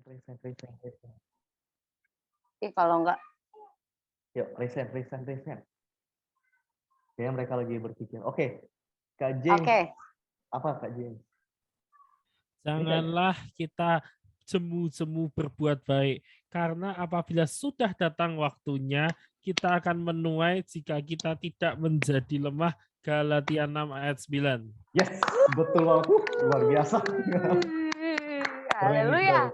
Resign. Kalau enggak. Yuk, resign. Kayaknya mereka lagi berpikir. Oke, Kak James. Apa Kak James? Janganlah kita jemu-jemu berbuat baik. Karena apabila sudah datang waktunya, kita akan menuai jika kita tidak menjadi lemah. Galatia 6 ayat 9. Yes, betul banget. Luar biasa. Haleluya.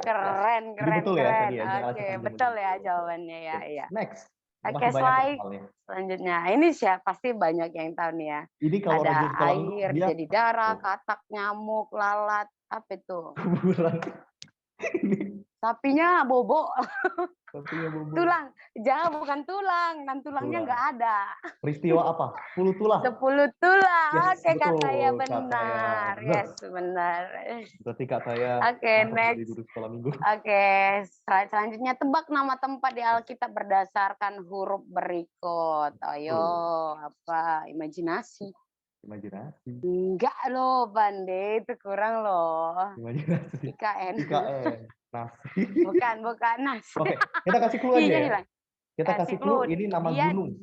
Keren. Betul ya tadi ya. Oke, betul ya jawabannya ya. Iya. Next. Oke, selanjutnya. Ini pasti banyak yang tahu nih ya. Ini kalau ada air, jadi darah, katak, nyamuk, lalat, apa itu? Kuburan. Sapinya bobo. Tulang. Jangan bukan tulang. Dan tulangnya nggak ada. Peristiwa apa? 10 tulang. 10 tulang. Yes, oke, Kak saya benar. Yes, benar. Berarti Kak saya. Oke, next. Oke, selanjutnya tebak nama tempat di Alkitab berdasarkan huruf berikut. Ayo, apa? Imajinasi. Enggak loh, Bande. Itu kurang loh. Imajinasi. IKN. Nasi. Bukan nasi. Oke, kita kasih clue aja ya. Kita kasih clue, ini nama gunung.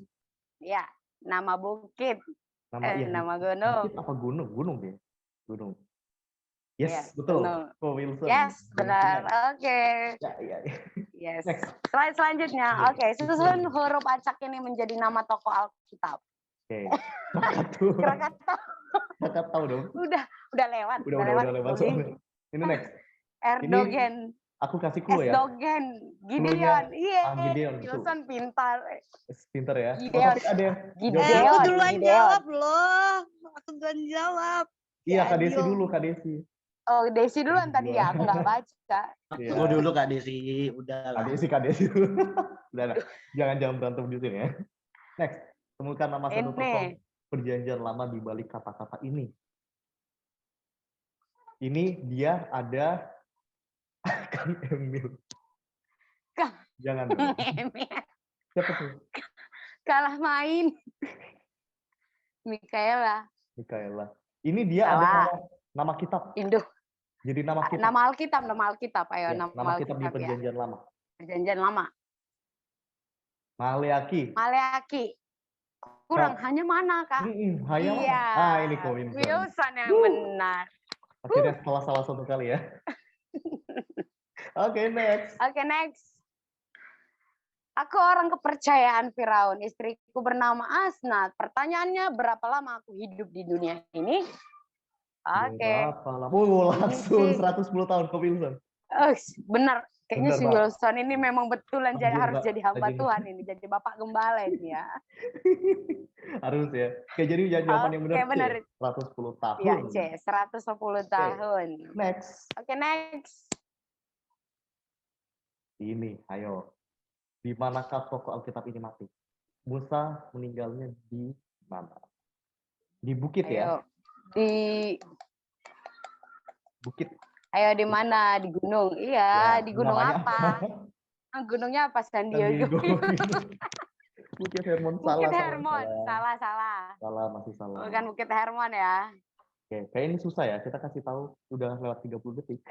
Ya, nama bukit. Nama gunung. Bukit apa gunung? Gunung ya. Gunung. Yes, betul. Wilson. Yes, benar. Oke. Ya. Yes. Slide selanjutnya. Oke, susun huruf acak ini menjadi nama tokoh Alkitab. Oke. Krakatau dong. Udah lewat. Udah lewat soalnya. Ini next. Erdogan. Aku kasih clue ya. Erdogan. Gideon. Iya. Gideon. Wilson pintar. Pintar ya. Gideon. Aku duluan jawab loh. Iya, Kak Desi dulu, Kak Desi. Oh, Desi duluan tadi ya. Aku nggak baca. Aku dulu Kak Desi. Udah lah. Kak Desi dulu. Udah. Jangan berantem di sini ya. Next. Temukan nama satu tokoh perjanjian lama di balik kata-kata ini. Ini dia ada Kang Emil. Jangan dong. Siapa tuh? Kalah main. Mikaela. Ini dia ada nama kitab. Induh. Jadi nama kitab. Nama Alkitab. Ayo, ya, nama kitab di perjanjian lama. Perjanjian lama. Maleaki. Kurang, hanya mana, Kak? Iya. Ini kok Wilson yang benar. Akhirnya salah satu kali ya. Oke, next. Aku orang kepercayaan Firaun. Istriku bernama Asnat. Pertanyaannya, berapa lama aku hidup di dunia ini? Oke. Berapa lama? Langsung 110 tahun kok Wilson. Benar. Kayaknya si Wilson ini memang betulan harus jadi hamba Tuhan ini. Jadi Bapak Gembala ini ya. Harus ya. Oke, jadi jawaban yang benar. 110 tahun. Iya, 110 tahun. Next. Oke, next. Ini, ayo. Di manakah tokoh Alkitab ini mati? Musa meninggalnya di mana? Di bukit ya? Di bukit. Ayo di mana? Di gunung. Iya, di gunung apa? Gunungnya apa? San Diego. Bukit Hermon. Bukit Hermon. Salah. Salah, masih salah. Bukan Bukit Hermon ya. Oke, kayak ini susah ya. Kita kasih tahu udah lewat 30 detik.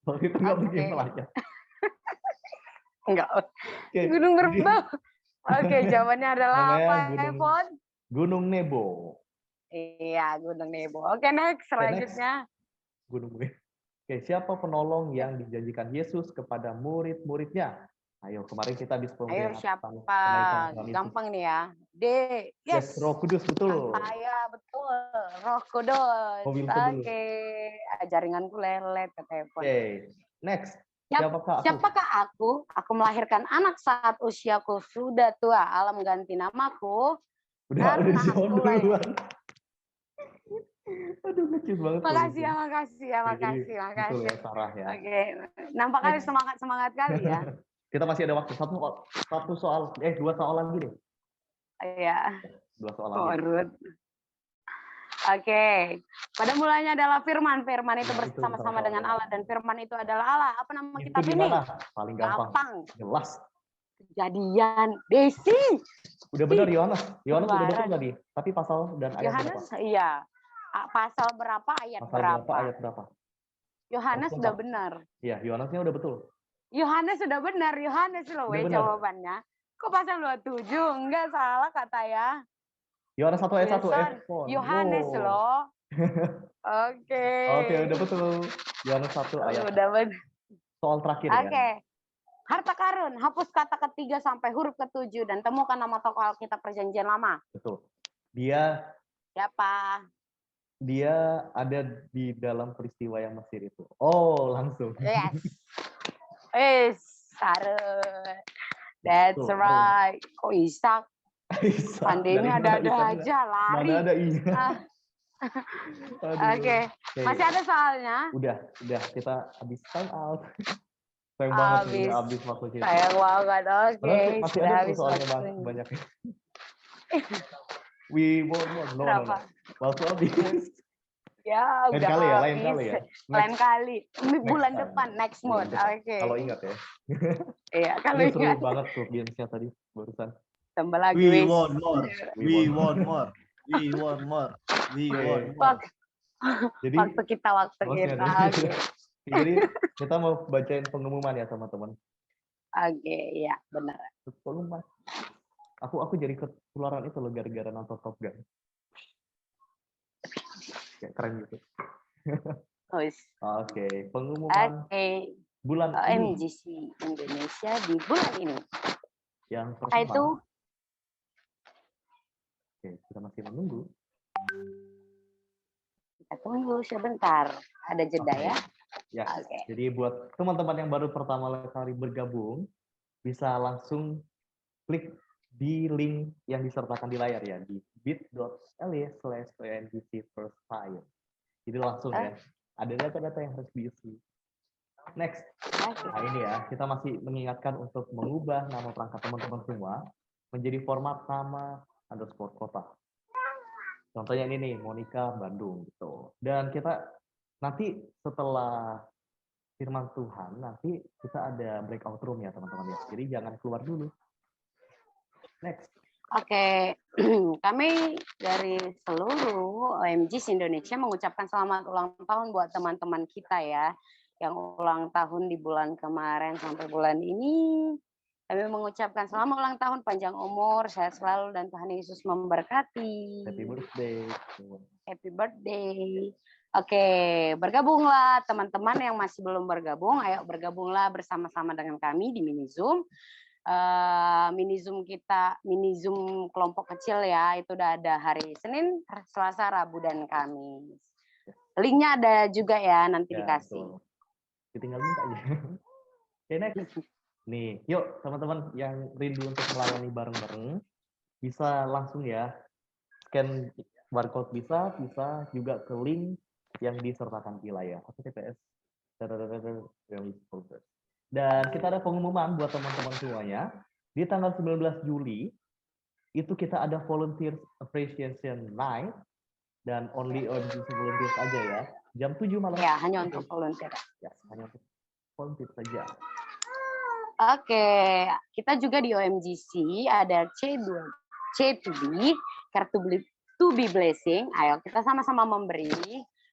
Kalau itu nggak begini aja. Enggak. Gunung Merbau. Oke, jawabannya adalah apa, Evon? Gunung Nebo. Iya, Gunung Nebo. Oke, next. Selanjutnya. Gunung Nebo. Oke, siapa penolong yang dijanjikan Yesus kepada murid-muridnya? Ayo, kemarin kita habis Ayo, siapa? Gampang nih ya. Yes. Roh Kudus, betul. Saya, betul. Roh Kudus. Oke. Jaringanku lelet, kata Evon. Oke, next. Siapakah aku? Aku melahirkan anak saat usiaku sudah tua. Allah mengganti namaku. Udah dijawab duluan. Aduh, lucu banget. Makasih ya. Betul ya, Sarah ya. Oke. Nampak kali semangat kali ya. Kita masih ada waktu. Dua soal lagi deh. Iya. 2 soal lagi. Oke. Pada mulanya adalah Firman. Firman itu bersama-sama dengan Allah. Dan Firman itu adalah Allah. Apa nama kitab ini? Paling gampang. Jelas. Kejadian. Desi. Udah benar Yohanes. Yohanes udah betul tadi. Tapi pasal dan ayat Yohanes, iya. Pasal berapa, ayat berapa? Ayat berapa? Yohanes udah benar. Iya, Yohanesnya udah betul. Yohanes sudah benar. Yohanes loh Udah benar. jawabannya. Kok pasal 27? Enggak salah kata ya. Yohanes 1 ayat 1 Wilson, F4. Yohanes Wow. loh. Oke. Oke, udah betul. Yohanes 1 ayat. Udah benar. Soal terakhir Oke. ya. Harta karun, hapus kata ketiga sampai huruf ketujuh dan temukan nama tokoh Alkitab Perjanjian Lama. Betul. Dia Siapa? ada di dalam peristiwa yang Mesir itu. Oh, langsung. Yes. Sarah. That's Betul. right. Kok Ishak? Pandemi ada-ada aja, lari. Mana ada iya. Oke. Masih ada soalnya? Udah. Kita habis time out. Sayang banget nih, habis waktu kita. Sayang banget, oke. Masih ada tuh soalnya banyak. We won't know. Waktu habis. Ya, lain udah kali ya, habis. Lain kali. Bulan depan, next month. Oke. Kalau ingat ya. Iya, kalau ingat. ingat. Seru banget tuh gamesnya tadi, barusan. Tambah lagi. We want more. We want more. We want more. We want more. Jadi, waktu kita. Okay. Jadi kita mau bacain pengumuman ya teman-teman. Oke, ya benar. Pengumuman. Aku jadi ketularan itu loh gara-gara nonton Top Gun. Kayak keren gitu. Oke, pengumuman bulan ini. MGC Indonesia di bulan ini. Yang pertama. Itu. Oke, kita masih menunggu. Kita tunggu sebentar. Ada jeda ya. Ya, jadi buat teman-teman yang baru pertama kali bergabung, bisa langsung klik di link yang disertakan di layar ya, di bit.ly/ONGC-first-time. Jadi langsung ya, ada data-data yang harus diisi. Next, nah ini ya, kita masih mengingatkan untuk mengubah nama perangkat teman-teman semua menjadi format nama _kota. Contohnya ini nih, Monica Bandung gitu. Dan kita nanti setelah firman Tuhan, nanti kita ada breakout room ya teman-teman ya. Jadi jangan keluar dulu. Next. Oke, kami dari seluruh OMGs Indonesia mengucapkan selamat ulang tahun buat teman-teman kita ya. Yang ulang tahun di bulan kemarin sampai bulan ini. Kami mengucapkan selamat ulang tahun, panjang umur, sehat selalu, dan Tuhan Yesus memberkati. Happy birthday. Happy birthday. Oke, bergabunglah teman-teman yang masih belum bergabung. Ayo bergabunglah bersama-sama dengan kami di mini Zoom. Mini Zoom kelompok kecil ya. Itu udah ada hari Senin, Selasa, Rabu, dan Kamis. Linknya ada juga ya, nanti dikasih. Tinggal minta aja. Oke, next. Nih, yuk teman-teman yang rindu untuk melayani bareng-bareng, bisa langsung ya scan barcode bisa juga ke link yang disertakan di layar https. Dan kita ada pengumuman buat teman-teman semuanya di tanggal 19 Juli itu kita ada volunteer appreciation night dan only volunteers aja ya, jam 7 malam ya, hanya untuk volunteer ya, hanya untuk volunteer saja. Oke, kita juga di OMGC ada C2B, Care to be Blessing. Ayo kita sama-sama memberi,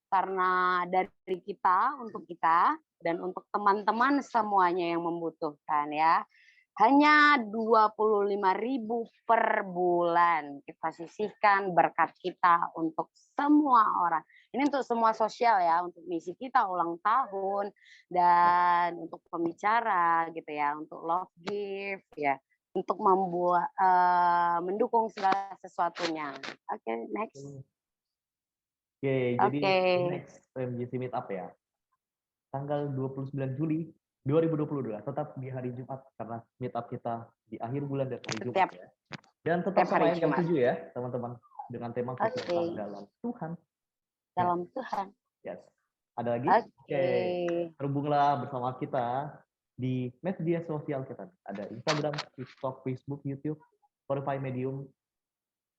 karena dari kita, untuk kita, dan untuk teman-teman semuanya yang membutuhkan ya. Hanya 25.000 per bulan kita sisihkan berkat kita untuk semua orang. Ini untuk semua sosial ya, untuk misi kita ulang tahun dan untuk pembicara gitu ya, untuk love gift ya, untuk membuat mendukung segala sesuatunya. Oke, next. Jadi next MGC Meetup ya. Tanggal 29 Juli 2022 tetap di hari Jumat karena meetup kita di akhir bulan dan hari Jumat ya. Dan tetap sama yang jam 7 ya, teman-teman, dengan tema khusus dalam Tuhan. Dalam Tuhan. Yes. Ada lagi? Oke. Terhubunglah bersama kita di media sosial kita. Ada Instagram, TikTok, Facebook, YouTube, Spotify, Medium.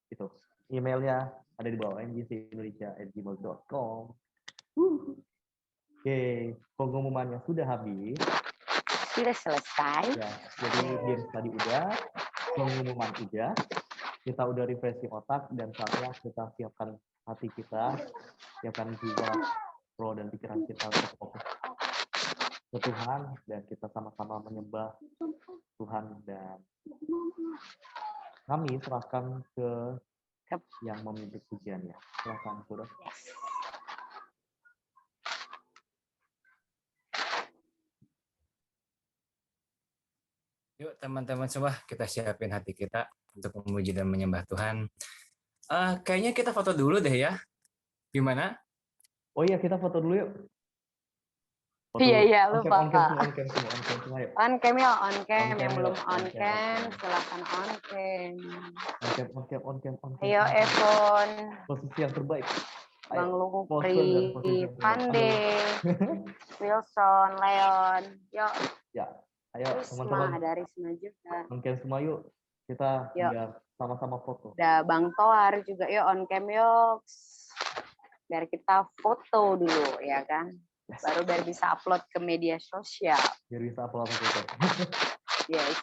Itu. Emailnya ada di bawah ngcindonesia@gmail.com. Oke, pengumumannya sudah habis. Sudah selesai. Ya, jadi game tadi udah, pengumuman udah, kita udah refreshing otak dan saatnya kita siapkan hati kita, siapkan jiwa, roh dan pikiran kita untuk fokus ke Tuhan dan kita sama-sama menyembah Tuhan, dan kami serahkan ke yang memimpin pujiannya. Silakan, Saudara. Yuk teman-teman semua, kita siapin hati kita untuk memuji dan menyembah Tuhan. Kayaknya kita foto dulu deh ya. Gimana? Oh iya, kita foto dulu yuk. Iya, On lupa. cam yuk. On cam ya, on cam. On cam, Yang belum yuk. on On cam, cam, on cam. silakan on cam. On cam. Ayo Evon, Posisi yang terbaik. Bang Pose dan posisi Lupri, yang terbaik. Pande, Wilson, Leon. Yuk, Ya, ayo Risma, teman-teman. ada Risma juga. On cam semua yuk. Kita Yuk. biar sama-sama foto. Ada Bang Toar juga, yuk on cam yuk. Biar kita foto dulu, ya kan? Yes. Baru biar bisa upload ke media sosial. Biar bisa upload foto. Yes.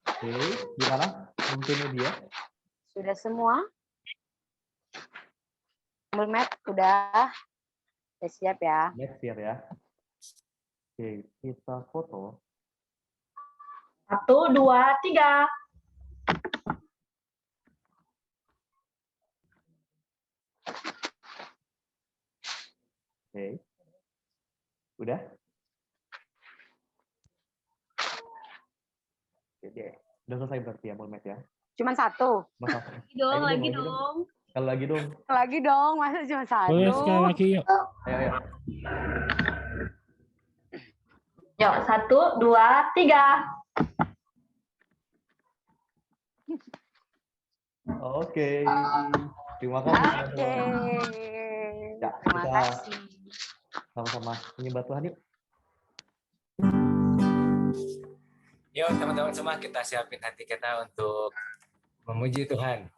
Oke, gimana? Mungkin dia. Sudah semua? Mulmet, udah siap ya? Next year ya. Oke, kita foto. 1, 2, 3. Oke. Udah? Oke, deh. Udah selesai berarti ya, Mulmet ya? Cuman satu. Lagi dong. Sekali lagi dong. Lagi dong, masa cuma satu? Boleh sekali lagi yuk. Ayo. Yuk, 1, 2, 3. Oke. Terima kasih. Oke. Ya, Terima kita kasih. sama-sama menyembah Tuhan yuk. Yuk teman-teman semua, kita siapin hati kita untuk memuji Tuhan.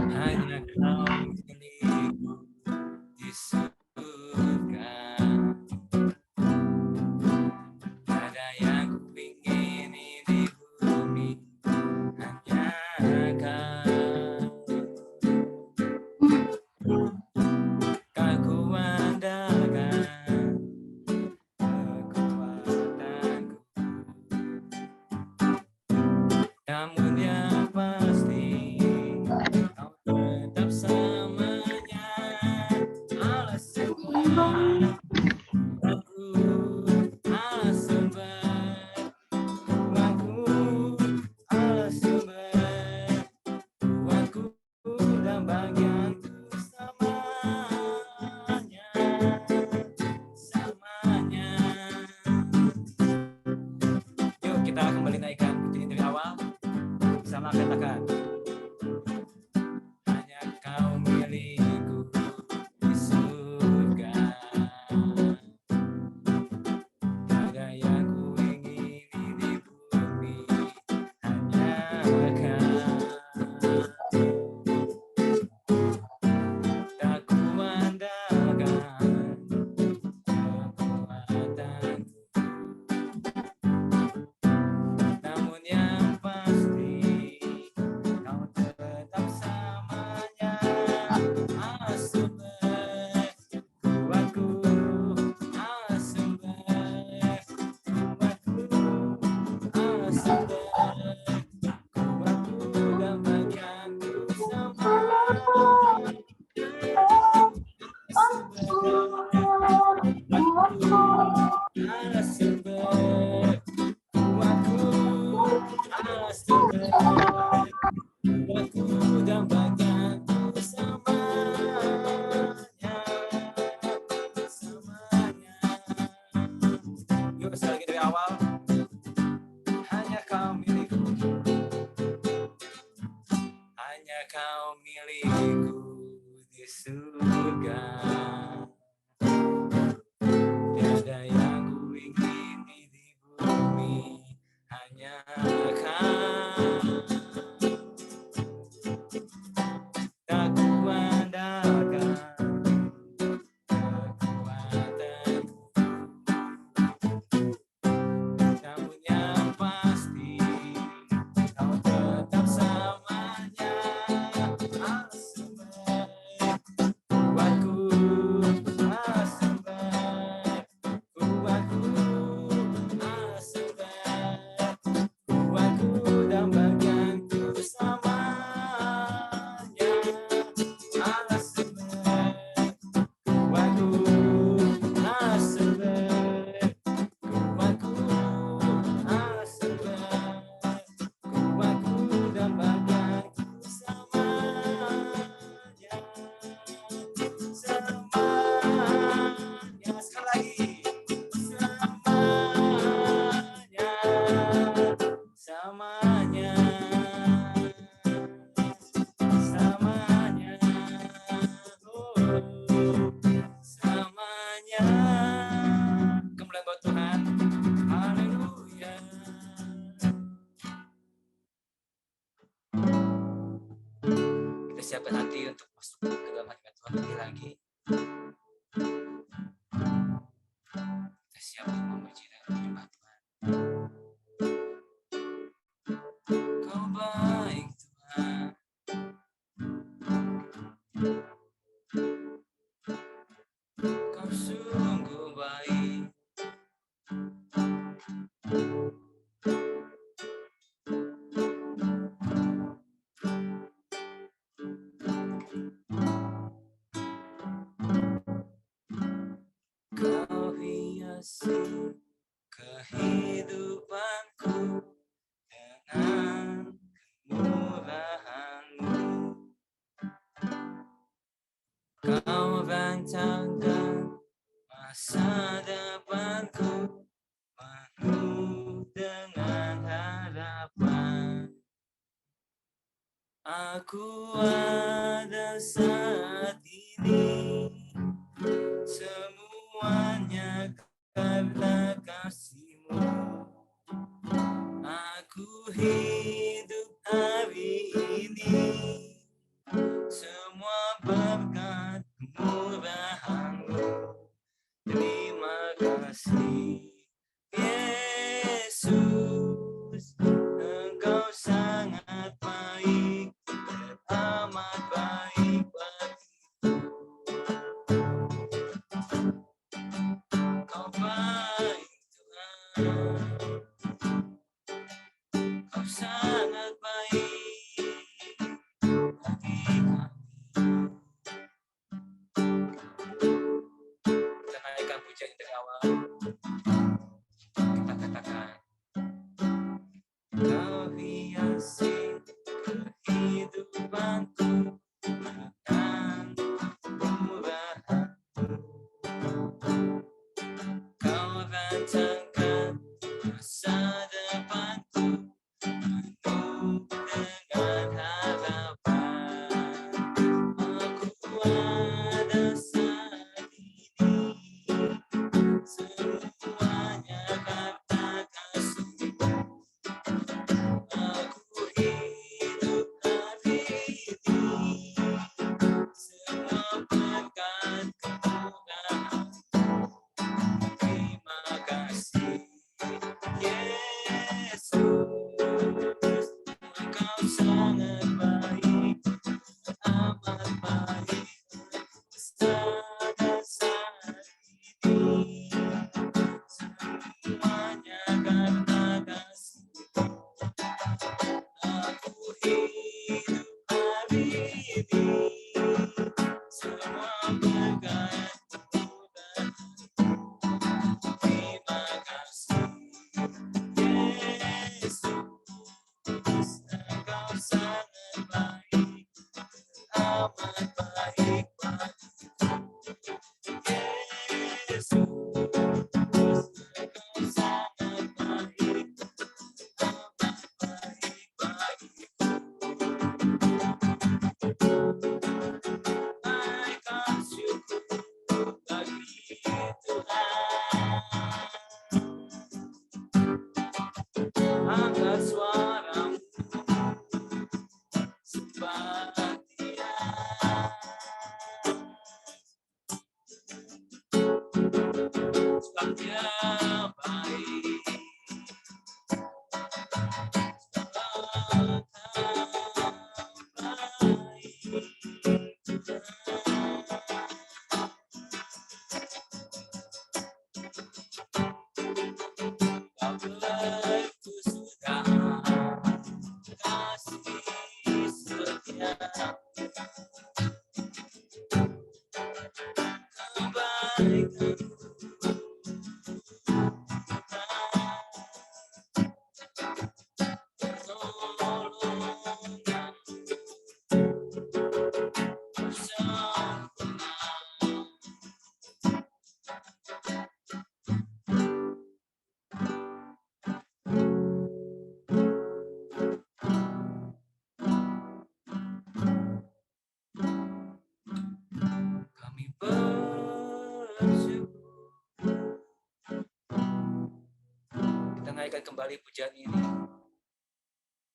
Hanya Kau milikku di surga. Ada yang kuingini di bumi, hanya Kau. Kau andalkan kekuatanku. Namun yang pasti Kau tetap selamanya Allah sembah aku, Allah sembah aku, Allah sembah aku dan bagianku selamanya. Yuk kita kembali naikkan pujian dari awal. Sama katakan, hanya Kau milikku di surga. Ada yang kuingini di bumi, hanya Kau. Tak kuandalkan kekuatanku. Namun yang pasti Kau tetap selamanya Allah sembah kuatku, Allah sembah kuatku, Allah sembah kuatku dan bagianku selamanya. Allah sembah kuatku, Allah sembah kuatku dan bagianku selamanya. Yuk sekali lagi dari awal. Hanya Kau milikku, hanya Kau milikku di surga. Tiada yang kuingini di bumi, hanya Kau. Tak kuandalkan kekuatanku. Namun yang pasti Kau tetap selamanya siapkan hati untuk masuk ke dalam hadirat Tuhan lagi. Kita siap untuk memuji dan menyembah Tuhan. Kau baik Tuhan. Kau sungguh baik. Kau hiasi kehidupanku dengan kemurahan-Mu. Kau rancangkan masa depanku penuh dengan harapan. Aku ada saat ini semuanya karena kasih-Mu. Aku hidup hari ini semua berkat kemurahan-Mu. Terima kasih Yesus, Engkau sangat baik, amat baik bagiku. Kau baik Tuhan, Kau sangat baik bagi kami. Kita naikkan pujian dari awal. Kita katakan, Kau hiasi kehidupanku dengan kemurahan-Mu. Kau rancangkan masa depanku penuh dengan harapan. Aku ada saat ini semuanya karena kasih-Mu. Aku hidup hari ini semua berkat kemurahan-Mu. Terima kasih Yesus, Engkau sangat baik, amat baik. Pada saat ini semuanya karena kasih-Mu. Aku hidup hari ini semua berkat kemurahan-Mu. Terima kasih Yesus, Engkau sangat baik, amat baik bagiku. Yesus, Engkau sangat baik, amat baik bagiku. Naikkan syukur bagi Tuhan. Angkat suaramu, sembah Dia. Sebab Dia baik. Sebab Aku sudah kasih setia. Kami bersyukur. Kita naikkan kembali pujian ini.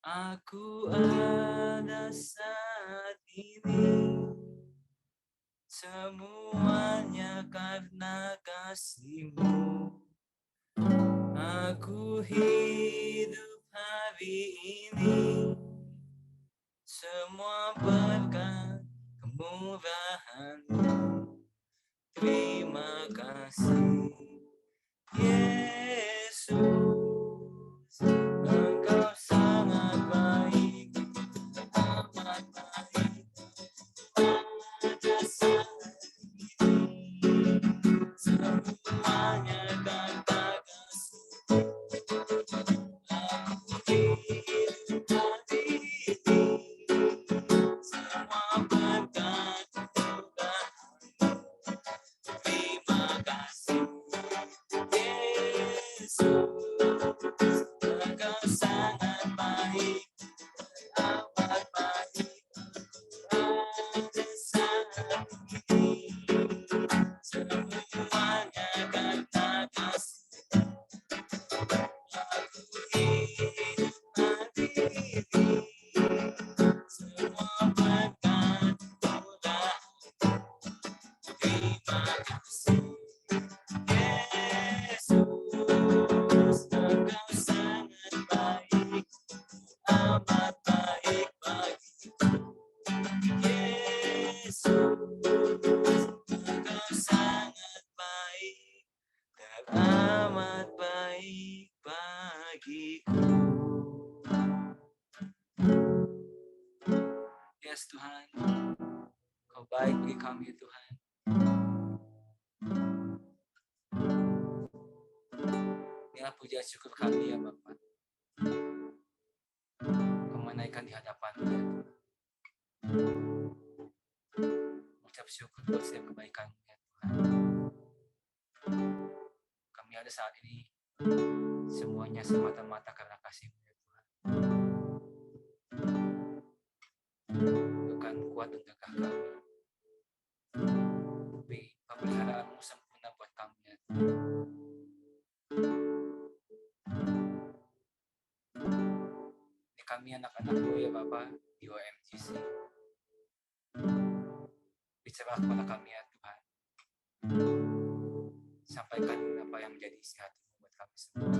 Aku ada saat ini, semuanya karena kasih-Mu. Aku hidup hari ini, semua berkat kemurahan-Mu. Terima kasih, Yesus. Engkau sangat baik, amat baik pada saat ini. Semuanya karena kasih. Aku hidup hari ini, semua berkat kemurahan-Mu. Terima kasih, Yesus. Engkau sangat baik, amat baik pada saat ini. Semuanya karena kasih. Aku hidup hari ini, semua berkat kemurahan-Mu. Terima kasih, Yesus. Engkau sangat baik, amat baik bagiku. Yesus, Engkau sangat baik dan amat baik bagiku. Yes Tuhan, Kau baik bagi kami Tuhan. Inilah puja syukur kami ya Bapa. Kau menaikkan di hadapan-Mu ya Tuhan. Ucap syukur buat setiap kebaikan-Mu ya Tuhan. Kami ada saat ini semuanya semata-mata karena kasih-Mu ya Tuhan. Bukan kuat dan gagah kami, tapi pemeliharaan-Mu sempurna buat kami ya Tuhan. Ini kami anak-anak-Mu ya Bapa di OMGC. Bicara kepada kami ya Tuhan. Sampaikan apa yang menjadi isi hati-Mu buat kami semua.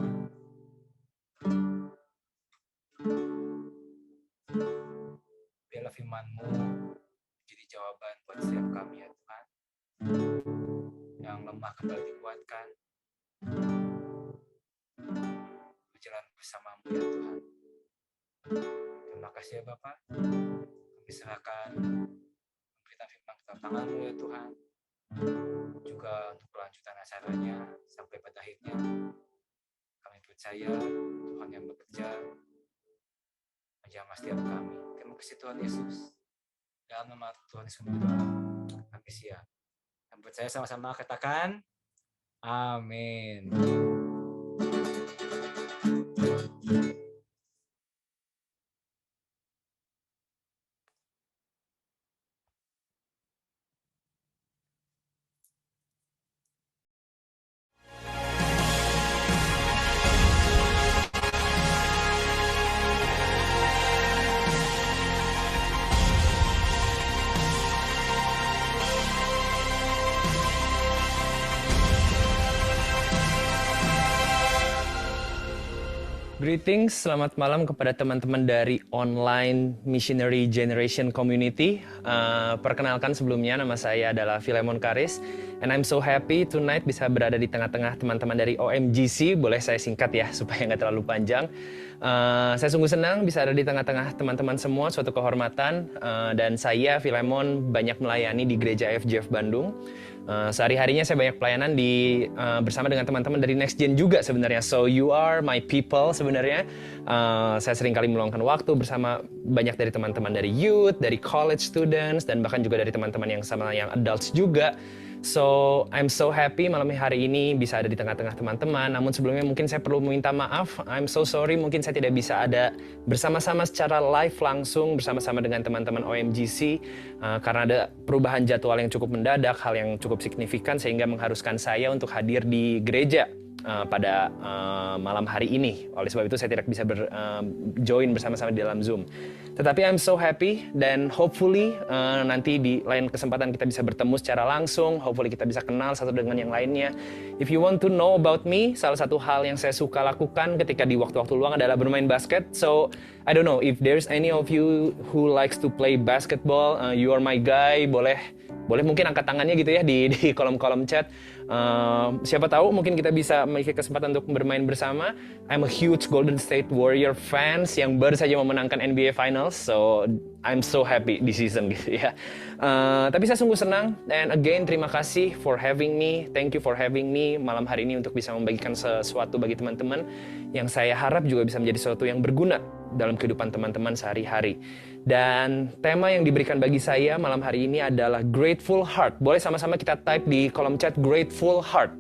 Biarlah firman-Mu menjadi jawaban buat setiap kami ya Tuhan. Yang lemah kembali dikuatkan. Berjalan bersama-Mu ya Tuhan. Terima kasih ya Bapak. Kami serahkan pemberitaan firman ke tangan-Mu ya Tuhan. Juga untuk kelanjutan acaranya sampai pada akhirnya. Kami percaya Tuhan yang bekerja menjamah setiap kami. Terima kasih Tuhan Yesus. Dalam nama Tuhan Yesus berdoa. Kami siap. Kami percaya sama-sama katakan amin. Greetings, selamat malam kepada teman-teman dari Online Missionary Generation Community. Perkenalkan sebelumnya, nama saya adalah Philemon Karis. And I'm so happy tonight bisa berada di tengah-tengah teman-teman dari OMGC. Boleh saya singkat ya, supaya nggak terlalu panjang. Saya sungguh senang bisa ada di tengah-tengah teman-teman semua, suatu kehormatan. Dan saya, Philemon, banyak melayani di Gereja FGF Bandung. Sehari-harinya saya banyak pelayanan bersama dengan teman-teman dari Next Gen juga sebenarnya. So you are my people sebenarnya. Saya sering kali meluangkan waktu bersama banyak dari teman-teman dari youth, dari college students, dan bahkan juga dari teman-teman yang sama yang adults juga. So I'm so happy malam hari ini bisa ada di tengah-tengah teman-teman. Namun sebelumnya mungkin saya perlu meminta maaf. I'm so sorry, mungkin saya tidak bisa ada bersama-sama secara live langsung bersama-sama dengan teman-teman OMGC karena ada perubahan jadwal yang cukup mendadak, hal yang cukup signifikan sehingga mengharuskan saya untuk hadir di gereja. pada malam hari ini. Oleh sebab itu saya tidak bisa join bersama-sama di dalam Zoom. Tetapi I'm so happy dan hopefully nanti di lain kesempatan kita bisa bertemu secara langsung. Hopefully kita bisa kenal satu dengan yang lainnya. If you want to know about me, salah satu hal yang saya suka lakukan ketika di waktu-waktu luang adalah bermain basket. So I don't know if there's any of you who likes to play basketball, you are my guy. Boleh mungkin angkat tangannya gitu ya di kolom-kolom chat. Siapa tahu mungkin kita bisa memiliki kesempatan untuk bermain bersama. I'm a huge Golden State Warrior fans yang baru saja memenangkan NBA Finals, so I'm so happy this season gitu ya. Tapi saya sungguh senang, and again terima kasih for having me. Thank you for having me malam hari ini untuk bisa membagikan sesuatu bagi teman-teman yang saya harap juga bisa menjadi sesuatu yang berguna dalam kehidupan teman-teman sehari-hari. Dan tema yang diberikan bagi saya malam hari ini adalah grateful heart. Boleh sama-sama kita type di kolom chat grateful heart.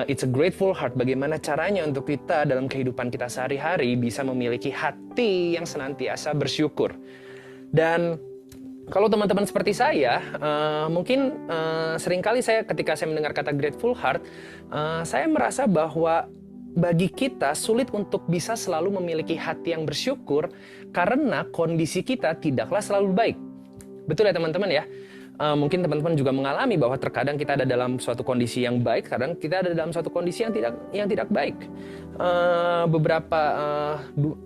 It's a grateful heart. Bagaimana caranya untuk kita dalam kehidupan kita sehari-hari bisa memiliki hati yang senantiasa bersyukur. Dan kalau teman-teman seperti saya, mungkin seringkali ketika saya mendengar kata grateful heart, saya merasa bahwa bagi kita sulit untuk bisa selalu memiliki hati yang bersyukur karena kondisi kita tidaklah selalu baik. Betul ya teman-teman ya? Mungkin teman-teman juga mengalami bahwa terkadang kita ada dalam suatu kondisi yang baik, kadang kita ada dalam suatu kondisi yang tidak baik.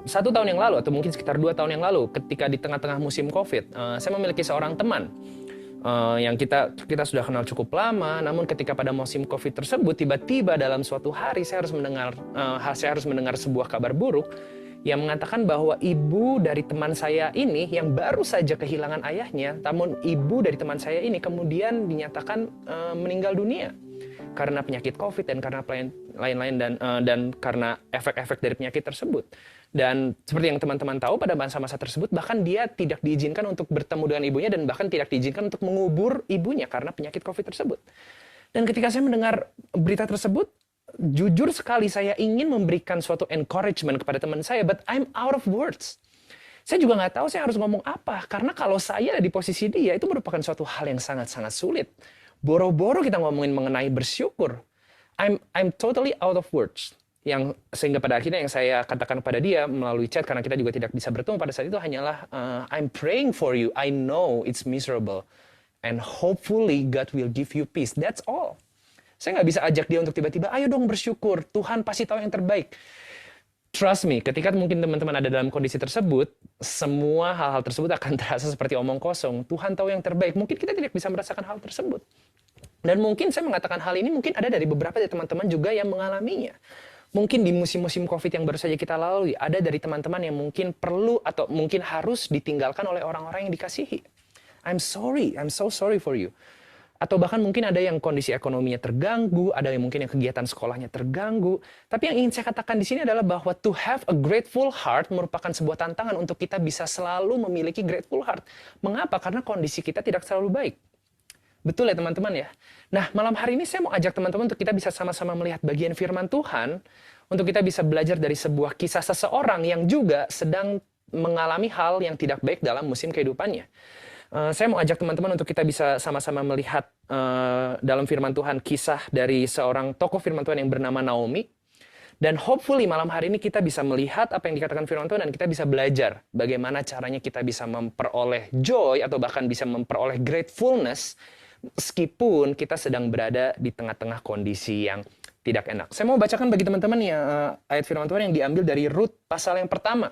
Satu tahun yang lalu atau mungkin sekitar 2 tahun yang lalu, ketika di tengah-tengah musim COVID, saya memiliki seorang teman yang kita sudah kenal cukup lama, namun ketika pada musim COVID tersebut, tiba-tiba dalam suatu hari saya harus mendengar sebuah kabar buruk yang mengatakan bahwa ibu dari teman saya ini yang baru saja kehilangan ayahnya, namun ibu dari teman saya ini kemudian dinyatakan meninggal dunia karena penyakit COVID dan karena lain-lain dan karena efek-efek dari penyakit tersebut. Dan seperti yang teman-teman tahu, pada masa-masa tersebut bahkan dia tidak diizinkan untuk bertemu dengan ibunya dan bahkan tidak diizinkan untuk mengubur ibunya karena penyakit COVID tersebut. Dan ketika saya mendengar berita tersebut, jujur sekali saya ingin memberikan suatu encouragement kepada teman saya, but I'm out of words. Saya juga nggak tahu saya harus ngomong apa, karena kalau saya di posisi dia, itu merupakan suatu hal yang sangat-sangat sulit. Boro-boro kita ngomongin mengenai bersyukur. I'm totally out of words. Sehingga pada akhirnya yang saya katakan pada dia melalui chat, karena kita juga tidak bisa bertemu pada saat itu, hanyalah I'm praying for you. I know it's miserable. And hopefully God will give you peace. That's all. Saya nggak bisa ajak dia untuk tiba-tiba, ayo dong bersyukur, Tuhan pasti tahu yang terbaik. Trust me, ketika mungkin teman-teman ada dalam kondisi tersebut, semua hal-hal tersebut akan terasa seperti omong kosong. Tuhan tahu yang terbaik. Mungkin kita tidak bisa merasakan hal tersebut. Dan mungkin saya mengatakan hal ini, mungkin ada dari beberapa dari teman-teman juga yang mengalaminya. Mungkin di musim-musim COVID yang baru saja kita lalui, ada dari teman-teman yang mungkin perlu atau mungkin harus ditinggalkan oleh orang-orang yang dikasihi. I'm so sorry for you. Atau bahkan mungkin ada yang kondisi ekonominya terganggu, ada yang mungkin yang kegiatan sekolahnya terganggu. Tapi yang ingin saya katakan di sini adalah bahwa to have a grateful heart merupakan sebuah tantangan untuk kita bisa selalu memiliki grateful heart. Mengapa? Karena kondisi kita tidak selalu baik. Betul ya teman-teman ya? Nah, malam hari ini saya mau ajak teman-teman untuk kita bisa sama-sama melihat bagian firman Tuhan, untuk kita bisa belajar dari sebuah kisah seseorang yang juga sedang mengalami hal yang tidak baik dalam musim kehidupannya. Saya mau ajak teman-teman untuk kita bisa sama-sama melihat dalam firman Tuhan kisah dari seorang tokoh firman Tuhan yang bernama Naomi. Dan hopefully malam hari ini kita bisa melihat apa yang dikatakan firman Tuhan dan kita bisa belajar bagaimana caranya kita bisa memperoleh joy atau bahkan bisa memperoleh gratefulness meskipun kita sedang berada di tengah-tengah kondisi yang tidak enak. Saya mau bacakan bagi teman-teman ya ayat firman Tuhan yang diambil dari Rut pasal yang pertama.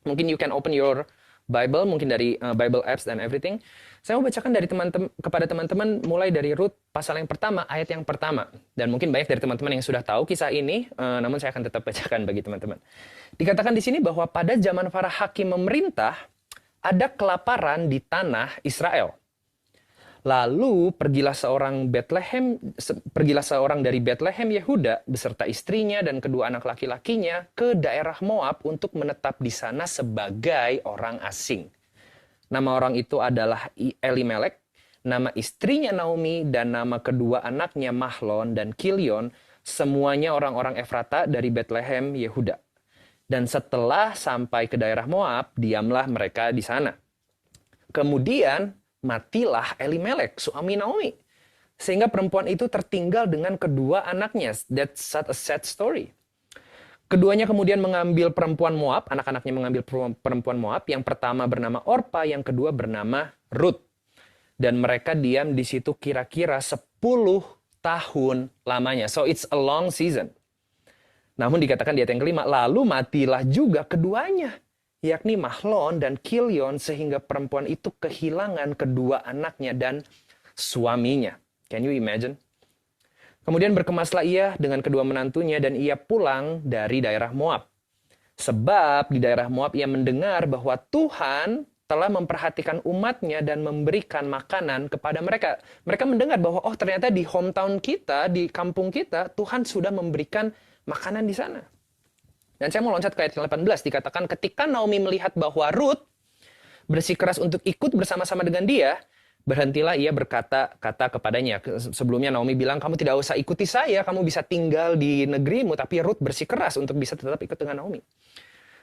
Mungkin you can open your Bible, mungkin dari Bible apps dan everything. Saya mau bacakan dari kepada teman-teman mulai dari Rut pasal yang pertama, ayat yang pertama. Dan mungkin banyak dari teman-teman yang sudah tahu kisah ini, namun saya akan tetap bacakan bagi teman-teman. Dikatakan di sini bahwa pada zaman para hakim memerintah, ada kelaparan di tanah Israel. Lalu pergilah seorang dari Bethlehem Yehuda beserta istrinya dan kedua anak laki-lakinya ke daerah Moab untuk menetap di sana sebagai orang asing. Nama orang itu adalah Elimelek, nama istrinya Naomi, dan nama kedua anaknya Mahlon dan Kilion, semuanya orang-orang Efrata dari Bethlehem Yehuda. Dan setelah sampai ke daerah Moab, diamlah mereka di sana. Kemudian matilah Elimelek, suami Naomi. sehingga perempuan itu tertinggal dengan kedua anaknya. That's such a sad story. Keduanya kemudian mengambil perempuan Moab, anak-anaknya mengambil perempuan Moab. Yang pertama bernama Orpa, yang kedua bernama Ruth. Dan mereka diam di situ kira-kira 10 tahun lamanya. So it's a long season. Namun dikatakan di ayat yang kelima, lalu matilah juga keduanya, yakni Mahlon dan Kilion, sehingga perempuan itu kehilangan kedua anaknya dan suaminya. Can you imagine? Kemudian berkemaslah ia dengan kedua menantunya dan ia pulang dari daerah Moab. Sebab di daerah Moab ia mendengar bahwa Tuhan telah memperhatikan umatnya dan memberikan makanan kepada mereka. Mereka mendengar bahwa oh ternyata di hometown kita, di kampung kita, Tuhan sudah memberikan makanan di sana. Dan saya mau loncat ke ayat 18, dikatakan ketika Naomi melihat bahwa Ruth bersikeras untuk ikut bersama-sama dengan dia, berhentilah ia berkata-kata kepadanya. Sebelumnya Naomi bilang, kamu tidak usah ikuti saya, kamu bisa tinggal di negerimu, tapi Ruth bersikeras untuk bisa tetap ikut dengan Naomi.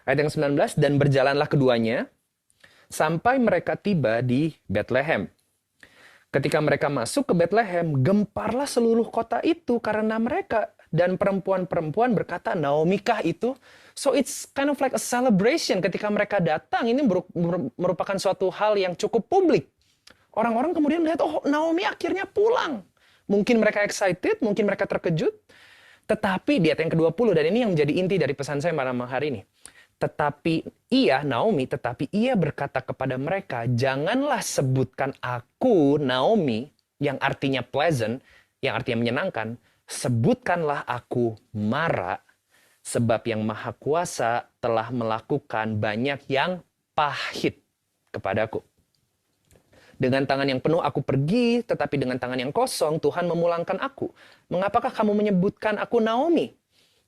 Ayat yang 19, dan berjalanlah keduanya, sampai mereka tiba di Bethlehem. Ketika mereka masuk ke Bethlehem, gemparlah seluruh kota itu karena mereka. Dan perempuan-perempuan berkata, Naomi kah itu? So it's kind of like a celebration ketika mereka datang. Ini merupakan suatu hal yang cukup publik. Orang-orang kemudian melihat, oh Naomi akhirnya pulang. Mungkin mereka excited, mungkin mereka terkejut. Tetapi di ayat yang ke-20, dan ini yang menjadi inti dari pesan saya malam hari ini. Tetapi ia berkata kepada mereka, janganlah sebutkan aku Naomi, yang artinya pleasant, yang artinya menyenangkan, sebutkanlah aku Mara, sebab yang Maha Kuasa telah melakukan banyak yang pahit kepadaku. Dengan tangan yang penuh aku pergi, tetapi dengan tangan yang kosong Tuhan memulangkan aku. Mengapakah kamu menyebutkan aku Naomi?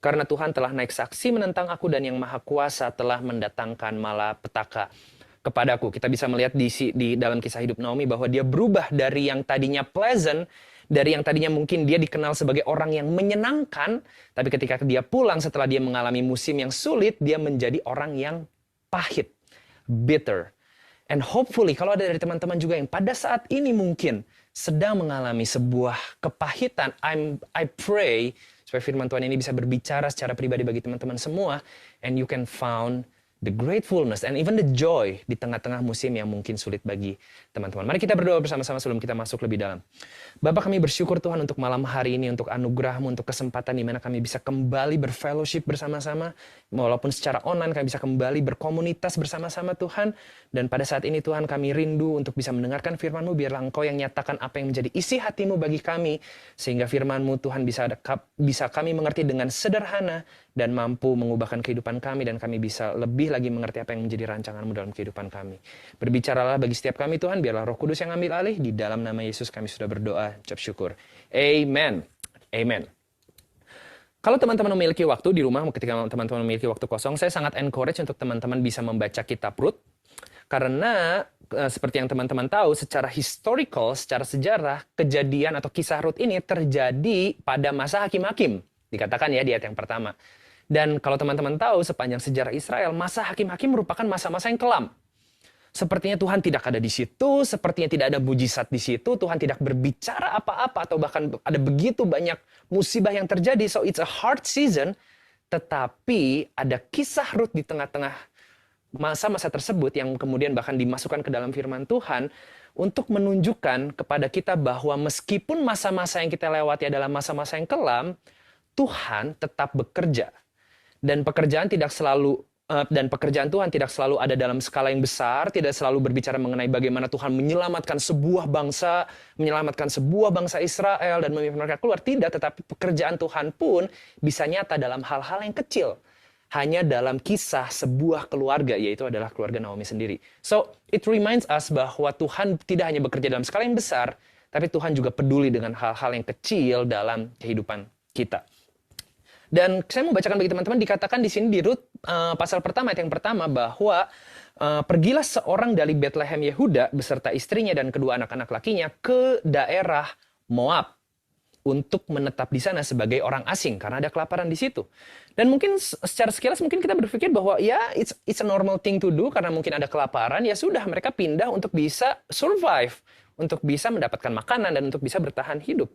Karena Tuhan telah naik saksi menentang aku dan yang Maha Kuasa telah mendatangkan malapetaka kepadaku. Kita bisa melihat di dalam kisah hidup Naomi bahwa dia berubah dari yang tadinya pleasant, dari yang tadinya mungkin dia dikenal sebagai orang yang menyenangkan, tapi ketika dia pulang setelah dia mengalami musim yang sulit, dia menjadi orang yang pahit, bitter. And hopefully kalau ada dari teman-teman juga yang pada saat ini mungkin sedang mengalami sebuah kepahitan, I pray supaya firman Tuhan ini bisa berbicara secara pribadi bagi teman-teman semua, and you can found the gratefulness and even the joy di tengah-tengah musim yang mungkin sulit bagi teman-teman. Mari kita berdoa bersama-sama sebelum kita masuk lebih dalam. Bapak, kami bersyukur Tuhan untuk malam hari ini, untuk anugerah-Mu, untuk kesempatan di mana kami bisa kembali berfellowship bersama-sama, walaupun secara online kami bisa kembali berkomunitas bersama-sama Tuhan. Dan pada saat ini Tuhan kami rindu untuk bisa mendengarkan firman-Mu, biarlah Engkau yang nyatakan apa yang menjadi isi hati-Mu bagi kami, sehingga firman-Mu Tuhan bisa kami mengerti dengan sederhana dan mampu mengubahkan kehidupan kami, dan kami bisa lebih lagi mengerti apa yang menjadi rancangan-Mu dalam kehidupan kami. Berbicaralah bagi setiap kami Tuhan, biarlah Roh Kudus yang ambil alih. Di dalam nama Yesus kami sudah berdoa, ucap syukur. Amen. Amen. Kalau teman-teman memiliki waktu di rumah, ketika teman-teman memiliki waktu kosong, saya sangat encourage untuk teman-teman bisa membaca kitab Rut. Karena seperti yang teman-teman tahu, secara historical, secara sejarah, kejadian atau kisah Rut ini terjadi pada masa hakim-hakim. Dikatakan ya di ayat yang pertama. Dan kalau teman-teman tahu, sepanjang sejarah Israel, masa hakim-hakim merupakan masa-masa yang kelam. Sepertinya Tuhan tidak ada di situ, sepertinya tidak ada mujizat di situ, Tuhan tidak berbicara apa-apa, atau bahkan ada begitu banyak musibah yang terjadi. So it's a hard season, tetapi ada kisah Rut di tengah-tengah masa-masa tersebut yang kemudian bahkan dimasukkan ke dalam firman Tuhan untuk menunjukkan kepada kita bahwa meskipun masa-masa yang kita lewati adalah masa-masa yang kelam, Tuhan tetap bekerja. Dan pekerjaan Tuhan tidak selalu ada dalam skala yang besar, tidak selalu berbicara mengenai bagaimana Tuhan menyelamatkan sebuah bangsa Israel dan memimpin mereka keluar. Tidak, tetapi pekerjaan Tuhan pun bisa nyata dalam hal-hal yang kecil. Hanya dalam kisah sebuah keluarga, yaitu adalah keluarga Naomi sendiri. So, it reminds us bahwa Tuhan tidak hanya bekerja dalam skala yang besar, tapi Tuhan juga peduli dengan hal-hal yang kecil dalam kehidupan kita. Dan saya mau bacakan bagi teman-teman, dikatakan di sini di Rut pasal pertama, ayat yang pertama, bahwa pergilah seorang dari Bethlehem Yehuda beserta istrinya dan kedua anak-anak lakinya ke daerah Moab untuk menetap di sana sebagai orang asing karena ada kelaparan di situ. Dan mungkin secara sekilas mungkin kita berpikir bahwa ya it's a normal thing to do karena mungkin ada kelaparan, ya sudah mereka pindah untuk bisa survive, untuk bisa mendapatkan makanan dan untuk bisa bertahan hidup.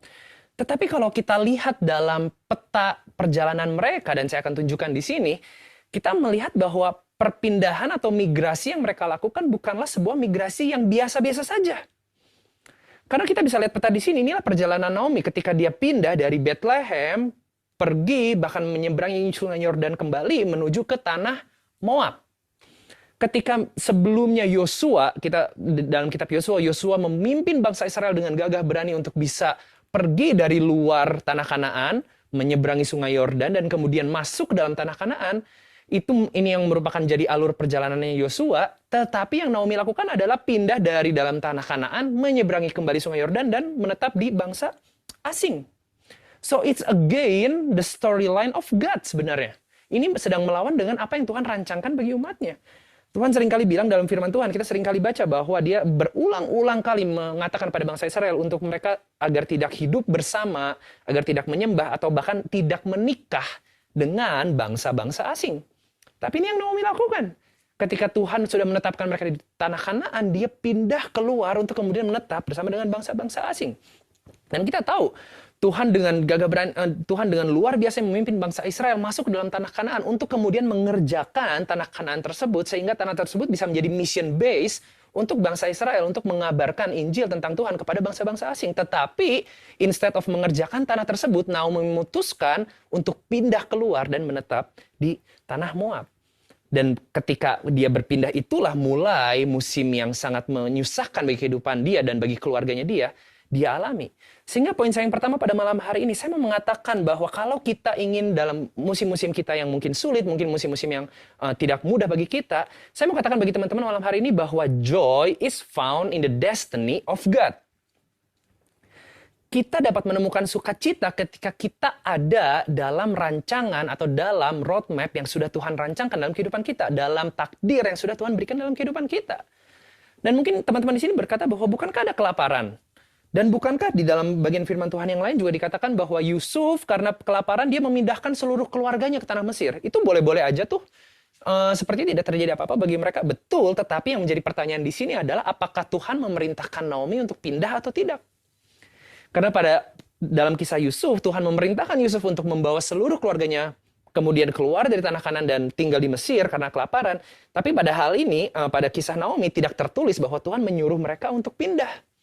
Tetapi kalau kita lihat dalam peta perjalanan mereka, dan saya akan tunjukkan di sini, kita melihat bahwa perpindahan atau migrasi yang mereka lakukan bukanlah sebuah migrasi yang biasa-biasa saja. Karena kita bisa lihat peta di sini, inilah perjalanan Naomi ketika dia pindah dari Bethlehem, pergi bahkan menyeberangi sungai Yordan kembali menuju ke tanah Moab. Ketika sebelumnya Yosua, kita dalam kitab Yosua memimpin bangsa Israel dengan gagah berani untuk bisa pergi dari luar tanah Kanaan, menyeberangi sungai Yordan dan kemudian masuk ke dalam tanah Kanaan. Ini yang merupakan jadi alur perjalanannya Yosua, tetapi yang Naomi lakukan adalah pindah dari dalam tanah Kanaan, menyeberangi kembali sungai Yordan dan menetap di bangsa asing. So it's again the storyline of God sebenarnya. Ini sedang melawan dengan apa yang Tuhan rancangkan bagi umatnya. Tuhan seringkali bilang dalam firman Tuhan, kita seringkali baca bahwa dia berulang-ulang kali mengatakan pada bangsa Israel untuk mereka agar tidak hidup bersama, agar tidak menyembah, atau bahkan tidak menikah dengan bangsa-bangsa asing. Tapi ini yang Naomi lakukan. Ketika Tuhan sudah menetapkan mereka di tanah Kanaan, dia pindah keluar untuk kemudian menetap bersama dengan bangsa-bangsa asing. Dan kita tahu, Tuhan dengan gagah berani, Tuhan dengan luar biasa memimpin bangsa Israel masuk ke dalam tanah Kanaan untuk kemudian mengerjakan tanah Kanaan tersebut sehingga tanah tersebut bisa menjadi mission base untuk bangsa Israel untuk mengabarkan Injil tentang Tuhan kepada bangsa-bangsa asing. Tetapi instead of mengerjakan tanah tersebut, Naomi memutuskan untuk pindah keluar dan menetap di tanah Moab. Dan ketika dia berpindah itulah mulai musim yang sangat menyusahkan bagi kehidupan dia dan bagi keluarganya dia alami. Sehingga poin saya yang pertama pada malam hari ini, saya mau mengatakan bahwa kalau kita ingin dalam musim-musim kita yang mungkin sulit, mungkin musim-musim yang tidak mudah bagi kita, saya mau katakan bagi teman-teman malam hari ini bahwa joy is found in the destiny of God. Kita dapat menemukan sukacita ketika kita ada dalam rancangan atau dalam roadmap yang sudah Tuhan rancangkan dalam kehidupan kita, dalam takdir yang sudah Tuhan berikan dalam kehidupan kita. Dan mungkin teman-teman di sini berkata bahwa bukankah ada kelaparan? Dan bukankah di dalam bagian firman Tuhan yang lain juga dikatakan bahwa Yusuf karena kelaparan dia memindahkan seluruh keluarganya ke tanah Mesir. Itu boleh-boleh aja tuh. Seperti tidak terjadi apa-apa bagi mereka. Betul, tetapi yang menjadi pertanyaan di sini adalah apakah Tuhan memerintahkan Naomi untuk pindah atau tidak? Karena dalam kisah Yusuf, Tuhan memerintahkan Yusuf untuk membawa seluruh keluarganya kemudian keluar dari tanah Kanaan dan tinggal di Mesir karena kelaparan. Tapi pada hal ini, pada kisah Naomi tidak tertulis bahwa Tuhan menyuruh mereka untuk pindah.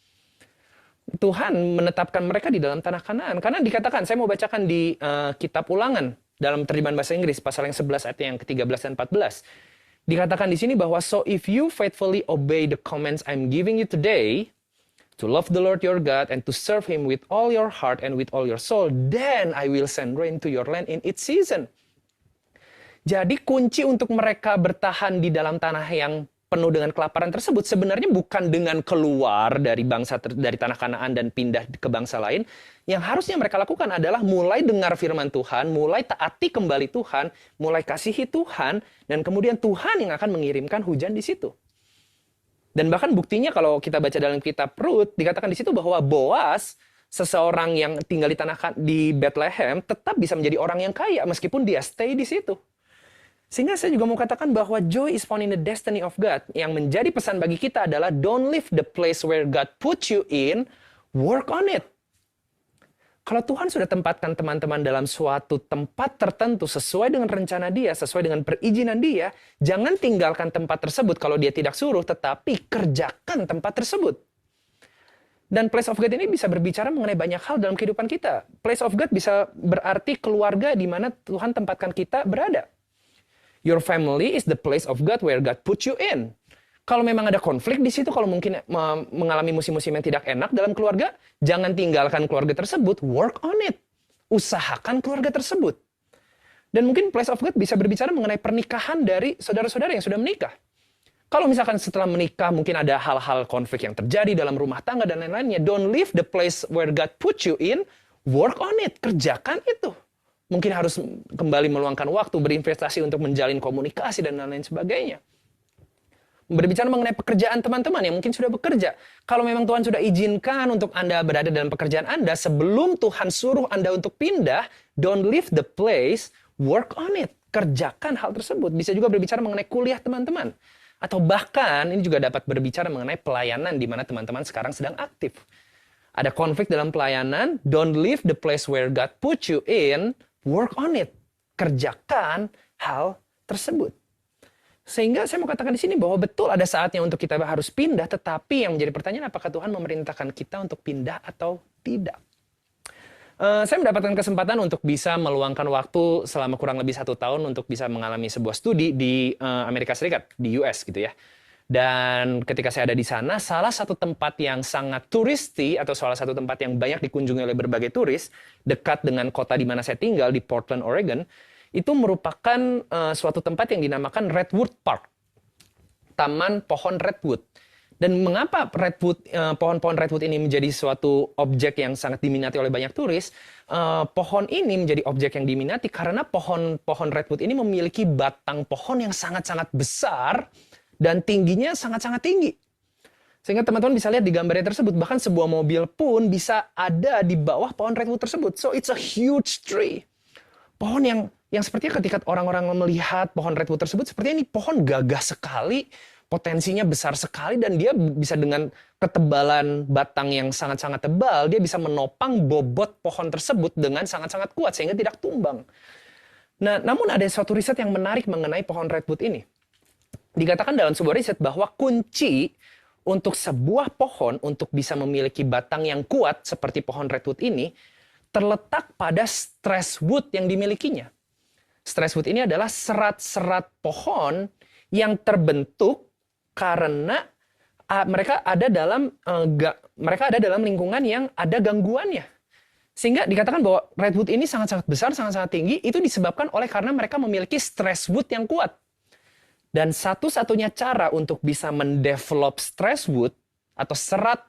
Tuhan menetapkan mereka di dalam tanah Kanaan. Karena dikatakan, saya mau bacakan di kitab Ulangan dalam terjemahan bahasa Inggris pasal yang 11 ayat yang ke-13 dan 14. Dikatakan di sini bahwa so if you faithfully obey the commands I'm giving you today, to love the Lord your God and to serve him with all your heart and with all your soul, then I will send rain to your land in its season. Jadi kunci untuk mereka bertahan di dalam tanah yang penuh dengan kelaparan tersebut sebenarnya bukan dengan keluar dari dari tanah Kanaan dan pindah ke bangsa lain. Yang harusnya mereka lakukan adalah mulai dengar firman Tuhan, mulai taati kembali Tuhan, mulai kasihi Tuhan, dan kemudian Tuhan yang akan mengirimkan hujan di situ. Dan bahkan buktinya kalau kita baca dalam kitab Rut, dikatakan di situ bahwa Boas, seseorang yang tinggal di Bethlehem, tetap bisa menjadi orang yang kaya meskipun dia stay di situ. Sehingga saya juga mau katakan bahwa joy is found in the destiny of God. Yang menjadi pesan bagi kita adalah don't leave the place where God put you in, work on it. Kalau Tuhan sudah tempatkan teman-teman dalam suatu tempat tertentu sesuai dengan rencana dia, sesuai dengan perizinan dia, jangan tinggalkan tempat tersebut kalau dia tidak suruh, tetapi kerjakan tempat tersebut. Dan place of God ini bisa berbicara mengenai banyak hal dalam kehidupan kita. Place of God bisa berarti keluarga di mana Tuhan tempatkan kita berada. Your family is the place of God where God put you in. Kalau memang ada konflik di situ, kalau mungkin mengalami musim-musim yang tidak enak dalam keluarga, jangan tinggalkan keluarga tersebut, work on it. Usahakan keluarga tersebut. Dan mungkin place of God bisa berbicara mengenai pernikahan dari saudara-saudara yang sudah menikah. Kalau misalkan setelah menikah mungkin ada hal-hal konflik yang terjadi dalam rumah tangga dan lain-lainnya, don't leave the place where God put you in, work on it, kerjakan itu. Mungkin harus kembali meluangkan waktu, berinvestasi untuk menjalin komunikasi dan lain-lain sebagainya. Berbicara mengenai pekerjaan teman-teman yang mungkin sudah bekerja. Kalau memang Tuhan sudah izinkan untuk Anda berada dalam pekerjaan Anda, sebelum Tuhan suruh Anda untuk pindah, don't leave the place, work on it. Kerjakan hal tersebut. Bisa juga berbicara mengenai kuliah teman-teman. Atau bahkan ini juga dapat berbicara mengenai pelayanan di mana teman-teman sekarang sedang aktif. Ada konflik dalam pelayanan, don't leave the place where God put you in, work on it. Kerjakan hal tersebut. Sehingga saya mau katakan di sini bahwa betul ada saatnya untuk kita harus pindah, tetapi yang menjadi pertanyaan apakah Tuhan memerintahkan kita untuk pindah atau tidak. Saya mendapatkan kesempatan untuk bisa meluangkan waktu selama kurang lebih 1 tahun untuk bisa mengalami sebuah studi di Amerika Serikat, di US gitu ya. Dan ketika saya ada di sana, salah satu tempat yang sangat turisti atau salah satu tempat yang banyak dikunjungi oleh berbagai turis, dekat dengan kota di mana saya tinggal di Portland, Oregon, itu merupakan suatu tempat yang dinamakan Redwood Park, Taman Pohon Redwood. Dan mengapa pohon-pohon redwood ini menjadi suatu objek yang sangat diminati oleh banyak turis? Pohon ini menjadi objek yang diminati karena pohon redwood ini memiliki batang pohon yang sangat-sangat besar dan tingginya sangat-sangat tinggi. Sehingga teman-teman bisa lihat di gambarnya tersebut, bahkan sebuah mobil pun bisa ada di bawah pohon redwood tersebut. So it's a huge tree. Pohon yang sepertinya ketika orang-orang melihat pohon redwood tersebut, sepertinya ini pohon gagah sekali, potensinya besar sekali, dan dia bisa dengan ketebalan batang yang sangat-sangat tebal, dia bisa menopang bobot pohon tersebut dengan sangat-sangat kuat sehingga tidak tumbang. Nah, namun ada suatu riset yang menarik mengenai pohon redwood ini. Dikatakan dalam sebuah riset bahwa kunci untuk sebuah pohon untuk bisa memiliki batang yang kuat seperti pohon redwood ini terletak pada stress wood yang dimilikinya. Stress wood ini adalah serat-serat pohon yang terbentuk karena mereka ada dalam lingkungan yang ada gangguannya. Sehingga dikatakan bahwa redwood ini sangat-sangat besar, sangat-sangat tinggi, itu disebabkan oleh karena mereka memiliki stress wood yang kuat. Dan satu-satunya cara untuk bisa mendevelop stress wood atau serat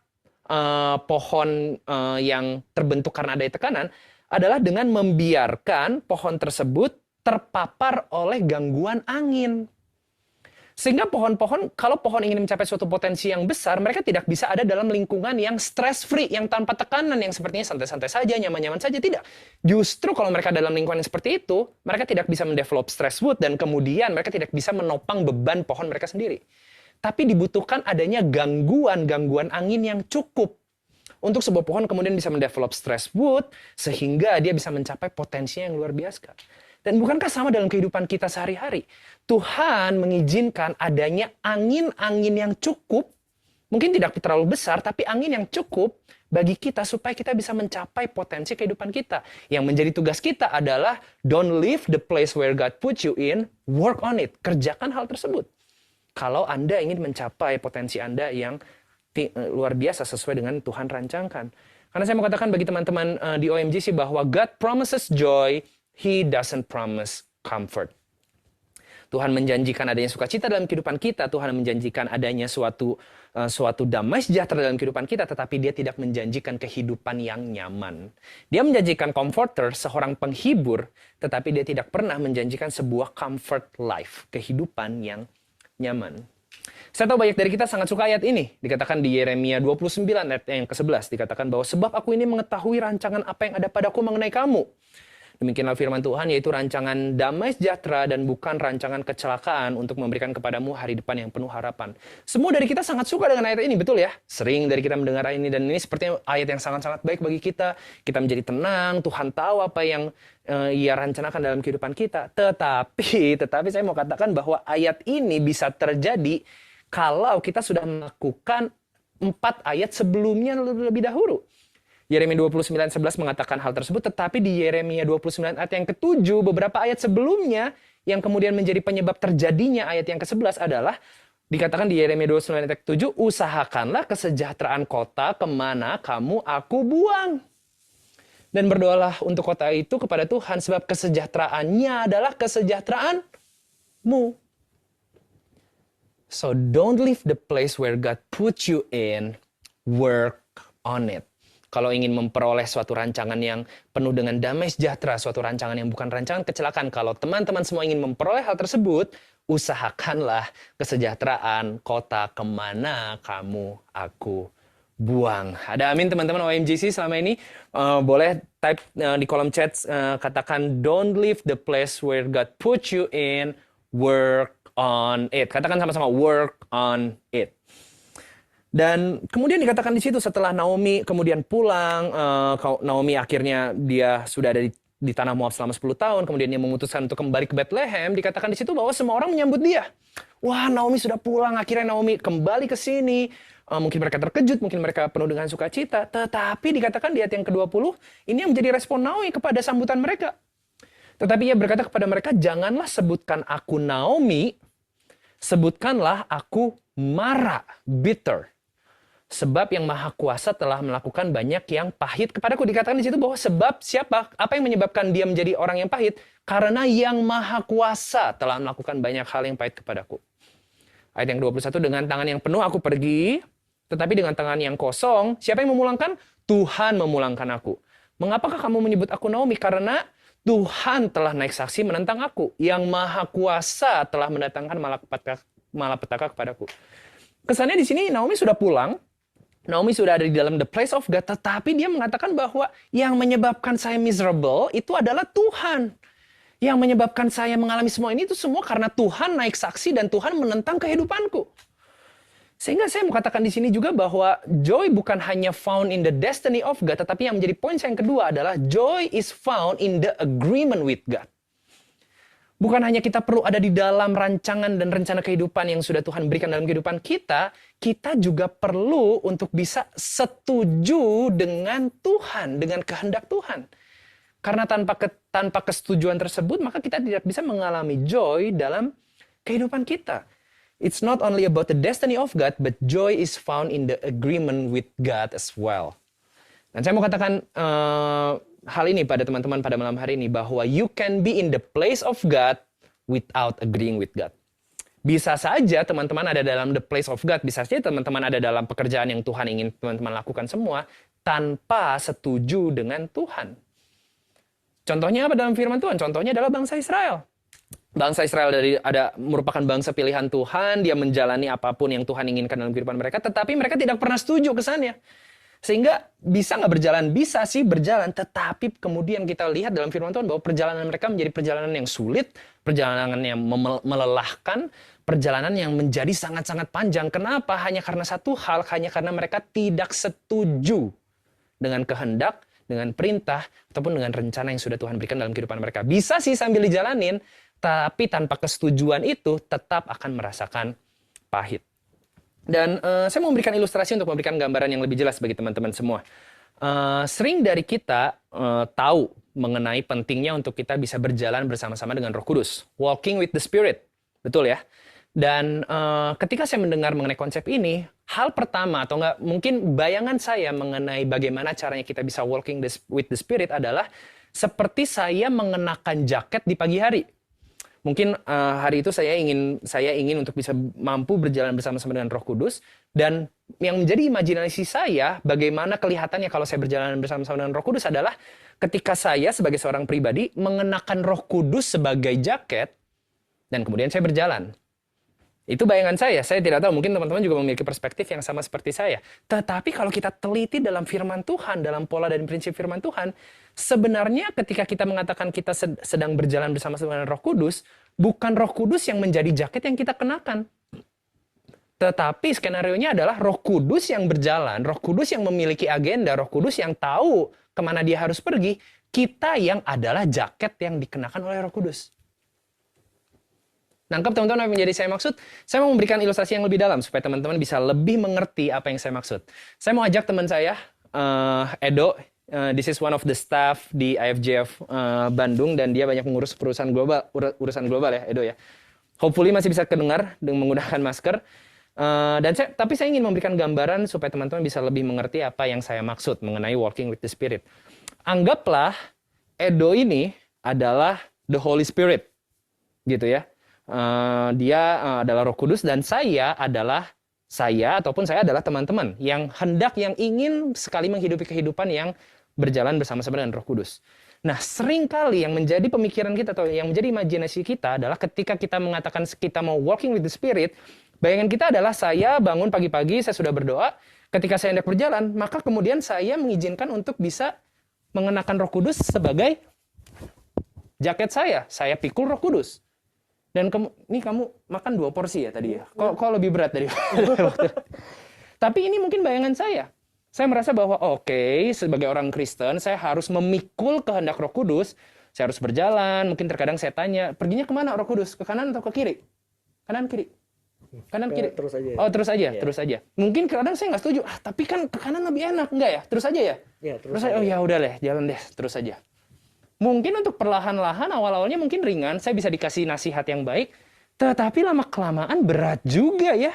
pohon yang terbentuk karena adanya tekanan adalah dengan membiarkan pohon tersebut terpapar oleh gangguan angin. Sehingga kalau pohon ingin mencapai suatu potensi yang besar, mereka tidak bisa ada dalam lingkungan yang stress-free, yang tanpa tekanan, yang sepertinya santai-santai saja, nyaman-nyaman saja. Tidak. Justru kalau mereka dalam lingkungan yang seperti itu, mereka tidak bisa mendevelop stress wood, dan kemudian mereka tidak bisa menopang beban pohon mereka sendiri. Tapi dibutuhkan adanya gangguan angin yang cukup untuk sebuah pohon kemudian bisa mendevelop stress wood, sehingga dia bisa mencapai potensi yang luar biasa. Dan bukankah sama dalam kehidupan kita sehari-hari? Tuhan mengizinkan adanya angin-angin yang cukup, mungkin tidak terlalu besar, tapi angin yang cukup bagi kita supaya kita bisa mencapai potensi kehidupan kita. Yang menjadi tugas kita adalah don't leave the place where God put you in, work on it. Kerjakan hal tersebut. Kalau Anda ingin mencapai potensi Anda yang luar biasa sesuai dengan Tuhan rancangkan. Karena saya mau katakan bagi teman-teman di OMGC bahwa God promises joy, He doesn't promise comfort. Tuhan menjanjikan adanya sukacita dalam kehidupan kita. Tuhan menjanjikan adanya suatu damai sejahtera dalam kehidupan kita. Tetapi dia tidak menjanjikan kehidupan yang nyaman. Dia menjanjikan comforter, seorang penghibur. Tetapi dia tidak pernah menjanjikan sebuah comfort life. Kehidupan yang nyaman. Saya tahu banyak dari kita sangat suka ayat ini. Dikatakan di Yeremia 29 ayat yang ke-11. Dikatakan bahwa sebab aku ini mengetahui rancangan apa yang ada padaku mengenai kamu. Demikianlah firman Tuhan, yaitu rancangan damai sejahtera dan bukan rancangan kecelakaan untuk memberikan kepadamu hari depan yang penuh harapan. Semua dari kita sangat suka dengan ayat ini, betul ya? Sering dari kita mendengar ayat ini, dan ini sepertinya ayat yang sangat-sangat baik bagi kita. Kita menjadi tenang, Tuhan tahu apa yang Ia rencanakan dalam kehidupan kita. Tetapi saya mau katakan bahwa ayat ini bisa terjadi kalau kita sudah melakukan 4 ayat sebelumnya lebih dahulu. Yeremia 29:11 mengatakan hal tersebut, tetapi di Yeremia 29 ayat yang ke-7, beberapa ayat sebelumnya yang kemudian menjadi penyebab terjadinya ayat yang ke-11 adalah, dikatakan di Yeremia 29 ayat ke-7, usahakanlah kesejahteraan kota kemana kamu aku buang. Dan berdoalah untuk kota itu kepada Tuhan, sebab kesejahteraannya adalah kesejahteraanmu. So don't leave the place where God put you in, work on it. Kalau ingin memperoleh suatu rancangan yang penuh dengan damai sejahtera, suatu rancangan yang bukan rancangan kecelakaan, kalau teman-teman semua ingin memperoleh hal tersebut, usahakanlah kesejahteraan kota kemana kamu aku buang. Ada amin teman-teman OMGC selama ini? Boleh type di kolom chat, katakan don't leave the place where God put you in, work on it. Katakan sama-sama, work on it. Dan kemudian dikatakan di situ setelah Naomi kemudian pulang, Naomi akhirnya dia sudah ada di tanah Moab selama 10 tahun, kemudian dia memutuskan untuk kembali ke Bethlehem, dikatakan di situ bahwa semua orang menyambut dia. Wah, Naomi sudah pulang, akhirnya Naomi kembali ke sini. Mungkin mereka terkejut, mungkin mereka penuh dengan sukacita, tetapi dikatakan di ayat yang ke-20, ini yang menjadi respon Naomi kepada sambutan mereka. Tetapi ia berkata kepada mereka, janganlah sebutkan aku Naomi, sebutkanlah aku Mara, bitter. Sebab yang Maha Kuasa telah melakukan banyak yang pahit kepadaku. Dikatakan di situ bahwa sebab siapa? Apa yang menyebabkan dia menjadi orang yang pahit? Karena yang Maha Kuasa telah melakukan banyak hal yang pahit kepadaku. Ayat yang 21, dengan tangan yang penuh aku pergi, tetapi dengan tangan yang kosong, siapa yang memulangkan? Tuhan memulangkan aku. Mengapakah kamu menyebut aku Naomi? Karena Tuhan telah naik saksi menentang aku. Yang Maha Kuasa telah mendatangkan malapetaka kepadaku. Kesannya di sini Naomi sudah pulang, Naomi sudah ada di dalam the place of God, tetapi dia mengatakan bahwa yang menyebabkan saya miserable itu adalah Tuhan. Yang menyebabkan saya mengalami semua ini itu semua karena Tuhan naik saksi dan Tuhan menentang kehidupanku. Sehingga saya mau katakan di sini juga bahwa joy bukan hanya found in the destiny of God, tetapi yang menjadi poin saya yang kedua adalah joy is found in the agreement with God. Bukan hanya kita perlu ada di dalam rancangan dan rencana kehidupan yang sudah Tuhan berikan dalam kehidupan kita, kita juga perlu untuk bisa setuju dengan Tuhan, dengan kehendak Tuhan. Karena tanpa kesetujuan tersebut, maka kita tidak bisa mengalami joy dalam kehidupan kita. It's not only about the destiny of God, but joy is found in the agreement with God as well. Dan saya mau katakan hal ini pada teman-teman pada malam hari ini, bahwa you can be in the place of God without agreeing with God. Bisa saja teman-teman ada dalam the place of God, bisa saja teman-teman ada dalam pekerjaan yang Tuhan ingin teman-teman lakukan semua, tanpa setuju dengan Tuhan. Contohnya apa dalam firman Tuhan? Contohnya adalah bangsa Israel. Bangsa Israel merupakan bangsa pilihan Tuhan, dia menjalani apapun yang Tuhan inginkan dalam kehidupan mereka, tetapi mereka tidak pernah setuju kesannya. Sehingga bisa nggak berjalan? Bisa sih berjalan, tetapi kemudian kita lihat dalam firman Tuhan bahwa perjalanan mereka menjadi perjalanan yang sulit, perjalanan yang melelahkan, perjalanan yang menjadi sangat-sangat panjang. Kenapa? Hanya karena satu hal, hanya karena mereka tidak setuju dengan kehendak, dengan perintah, ataupun dengan rencana yang sudah Tuhan berikan dalam kehidupan mereka. Bisa sih sambil dijalanin, tapi tanpa kesetujuan itu tetap akan merasakan pahit. Dan saya mau memberikan ilustrasi untuk memberikan gambaran yang lebih jelas bagi teman-teman semua. Sering dari kita tahu mengenai pentingnya untuk kita bisa berjalan bersama-sama dengan Roh Kudus. Walking with the Spirit. Betul ya? Dan ketika saya mendengar mengenai konsep ini, hal pertama atau enggak mungkin bayangan saya mengenai bagaimana caranya kita bisa walking with the Spirit adalah seperti saya mengenakan jaket di pagi hari. Mungkin hari itu saya ingin untuk bisa mampu berjalan bersama-sama dengan Roh Kudus, dan yang menjadi imajinasi saya bagaimana kelihatannya kalau saya berjalan bersama-sama dengan Roh Kudus adalah ketika saya sebagai seorang pribadi mengenakan Roh Kudus sebagai jaket dan kemudian saya berjalan. Itu bayangan saya tidak tahu, mungkin teman-teman juga memiliki perspektif yang sama seperti saya. Tetapi kalau kita teliti dalam firman Tuhan, dalam pola dan prinsip firman Tuhan, sebenarnya ketika kita mengatakan kita sedang berjalan bersama-sama dengan Roh Kudus, bukan Roh Kudus yang menjadi jaket yang kita kenakan. Tetapi skenarionya adalah Roh Kudus yang berjalan, Roh Kudus yang memiliki agenda, Roh Kudus yang tahu kemana dia harus pergi, kita yang adalah jaket yang dikenakan oleh Roh Kudus. Nangkep teman-teman apa yang menjadi saya maksud? Saya mau memberikan ilustrasi yang lebih dalam supaya teman-teman bisa lebih mengerti apa yang saya maksud. Saya mau ajak teman saya, Edo. This is one of the staff di IFJF Bandung, dan dia banyak mengurus urusan global ya, Edo ya. Hopefully masih bisa kedengar dengan menggunakan masker. Tapi saya ingin memberikan gambaran supaya teman-teman bisa lebih mengerti apa yang saya maksud mengenai walking with the Spirit. Anggaplah Edo ini adalah the Holy Spirit, gitu ya. Dia adalah Roh Kudus, dan saya adalah teman-teman yang ingin sekali menghidupi kehidupan yang berjalan bersama-sama dengan Roh Kudus. Nah, seringkali yang menjadi pemikiran kita atau yang menjadi imajinasi kita adalah ketika kita mengatakan kita mau walking with the Spirit, bayangan kita adalah saya bangun pagi-pagi, saya sudah berdoa, ketika saya hendak berjalan, maka kemudian saya mengizinkan untuk bisa mengenakan Roh Kudus sebagai jaket saya pikul Roh Kudus. Dan kamu makan 2 porsi ya tadi ya. Kok lebih berat dari waktu. Tapi ini mungkin bayangan saya. Saya merasa bahwa oke, sebagai orang Kristen, saya harus memikul kehendak Roh Kudus. Saya harus berjalan, mungkin terkadang saya tanya, perginya kemana Roh Kudus? Ke kanan atau ke kiri? Kanan, kiri? Kanan, kiri? Terus aja. Oh, terus aja, terus aja. Mungkin kadang saya nggak setuju, tapi kan ke kanan lebih enak, enggak ya? Terus aja ya? Ya, Terus aja, oh ya udah deh, jalan deh, terus aja. Mungkin untuk perlahan-lahan, awal-awalnya mungkin ringan, saya bisa dikasih nasihat yang baik, tetapi lama-kelamaan berat juga ya.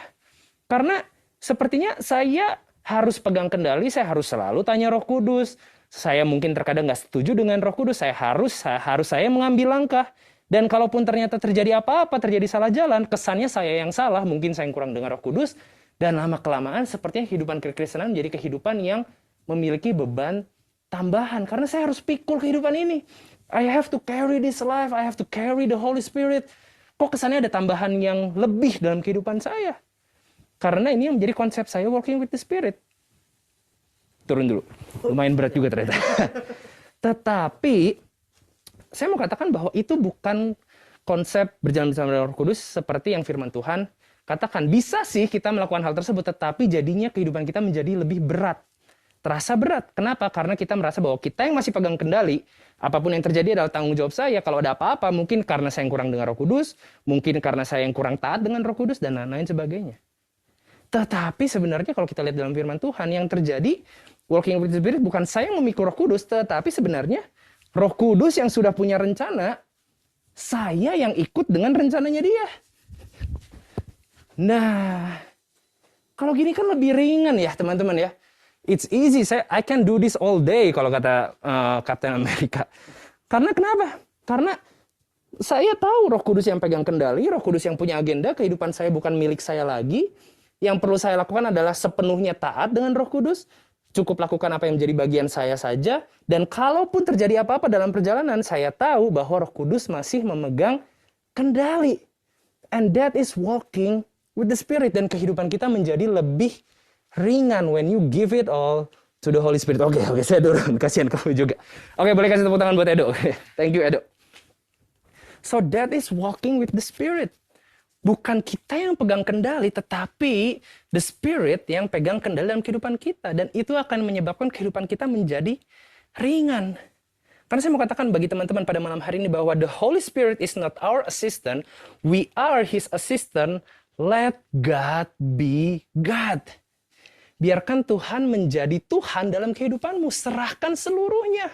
Karena sepertinya saya harus pegang kendali, saya harus selalu tanya Roh Kudus. Saya mungkin terkadang nggak setuju dengan Roh Kudus, saya mengambil langkah. Dan kalaupun ternyata terjadi apa-apa, terjadi salah jalan, kesannya saya yang salah, mungkin saya yang kurang dengar Roh Kudus, dan lama-kelamaan sepertinya kehidupan kekristenan menjadi kehidupan yang memiliki beban tambahan. Karena saya harus pikul kehidupan ini. I have to carry this life, I have to carry the Holy Spirit. Kok kesannya ada tambahan yang lebih dalam kehidupan saya? Karena ini yang menjadi konsep saya walking with the Spirit. Turun dulu. Lumayan berat juga ternyata. Tetapi saya mau katakan bahwa itu bukan konsep berjalan bersama dengan Roh Kudus seperti yang firman Tuhan katakan. Bisa sih kita melakukan hal tersebut, tetapi jadinya kehidupan kita menjadi lebih berat. Terasa berat. Kenapa? Karena kita merasa bahwa kita yang masih pegang kendali, apapun yang terjadi adalah tanggung jawab saya. Kalau ada apa-apa, mungkin karena saya yang kurang dengar Roh Kudus, mungkin karena saya yang kurang taat dengan Roh Kudus, dan lain-lain sebagainya. Tetapi sebenarnya kalau kita lihat dalam firman Tuhan, yang terjadi walking with the Spirit bukan saya yang memikul Roh Kudus, tetapi sebenarnya Roh Kudus yang sudah punya rencana, saya yang ikut dengan rencananya dia. Nah, kalau gini kan lebih ringan ya teman-teman ya. It's easy, I can do this all day kalau kata Captain America. Karena kenapa? Karena saya tahu Roh Kudus yang pegang kendali, Roh Kudus yang punya agenda, kehidupan saya bukan milik saya lagi. Yang perlu saya lakukan adalah sepenuhnya taat dengan Roh Kudus. Cukup lakukan apa yang menjadi bagian saya saja. Dan kalaupun terjadi apa-apa dalam perjalanan, saya tahu bahwa Roh Kudus masih memegang kendali. And that is walking with the Spirit. Dan kehidupan kita menjadi lebih ringan when you give it all to the Holy Spirit. Oke, saya turun. Kasihan kamu juga. Oke, boleh kasih tepuk tangan buat Edo. Thank you, Edo. So that is walking with the Spirit. Bukan kita yang pegang kendali, tetapi the Spirit yang pegang kendali dalam kehidupan kita. Dan itu akan menyebabkan kehidupan kita menjadi ringan. Karena saya mau katakan bagi teman-teman pada malam hari ini bahwa the Holy Spirit is not our assistant. We are His assistant. Let God be God. Biarkan Tuhan menjadi Tuhan dalam kehidupanmu. Serahkan seluruhnya.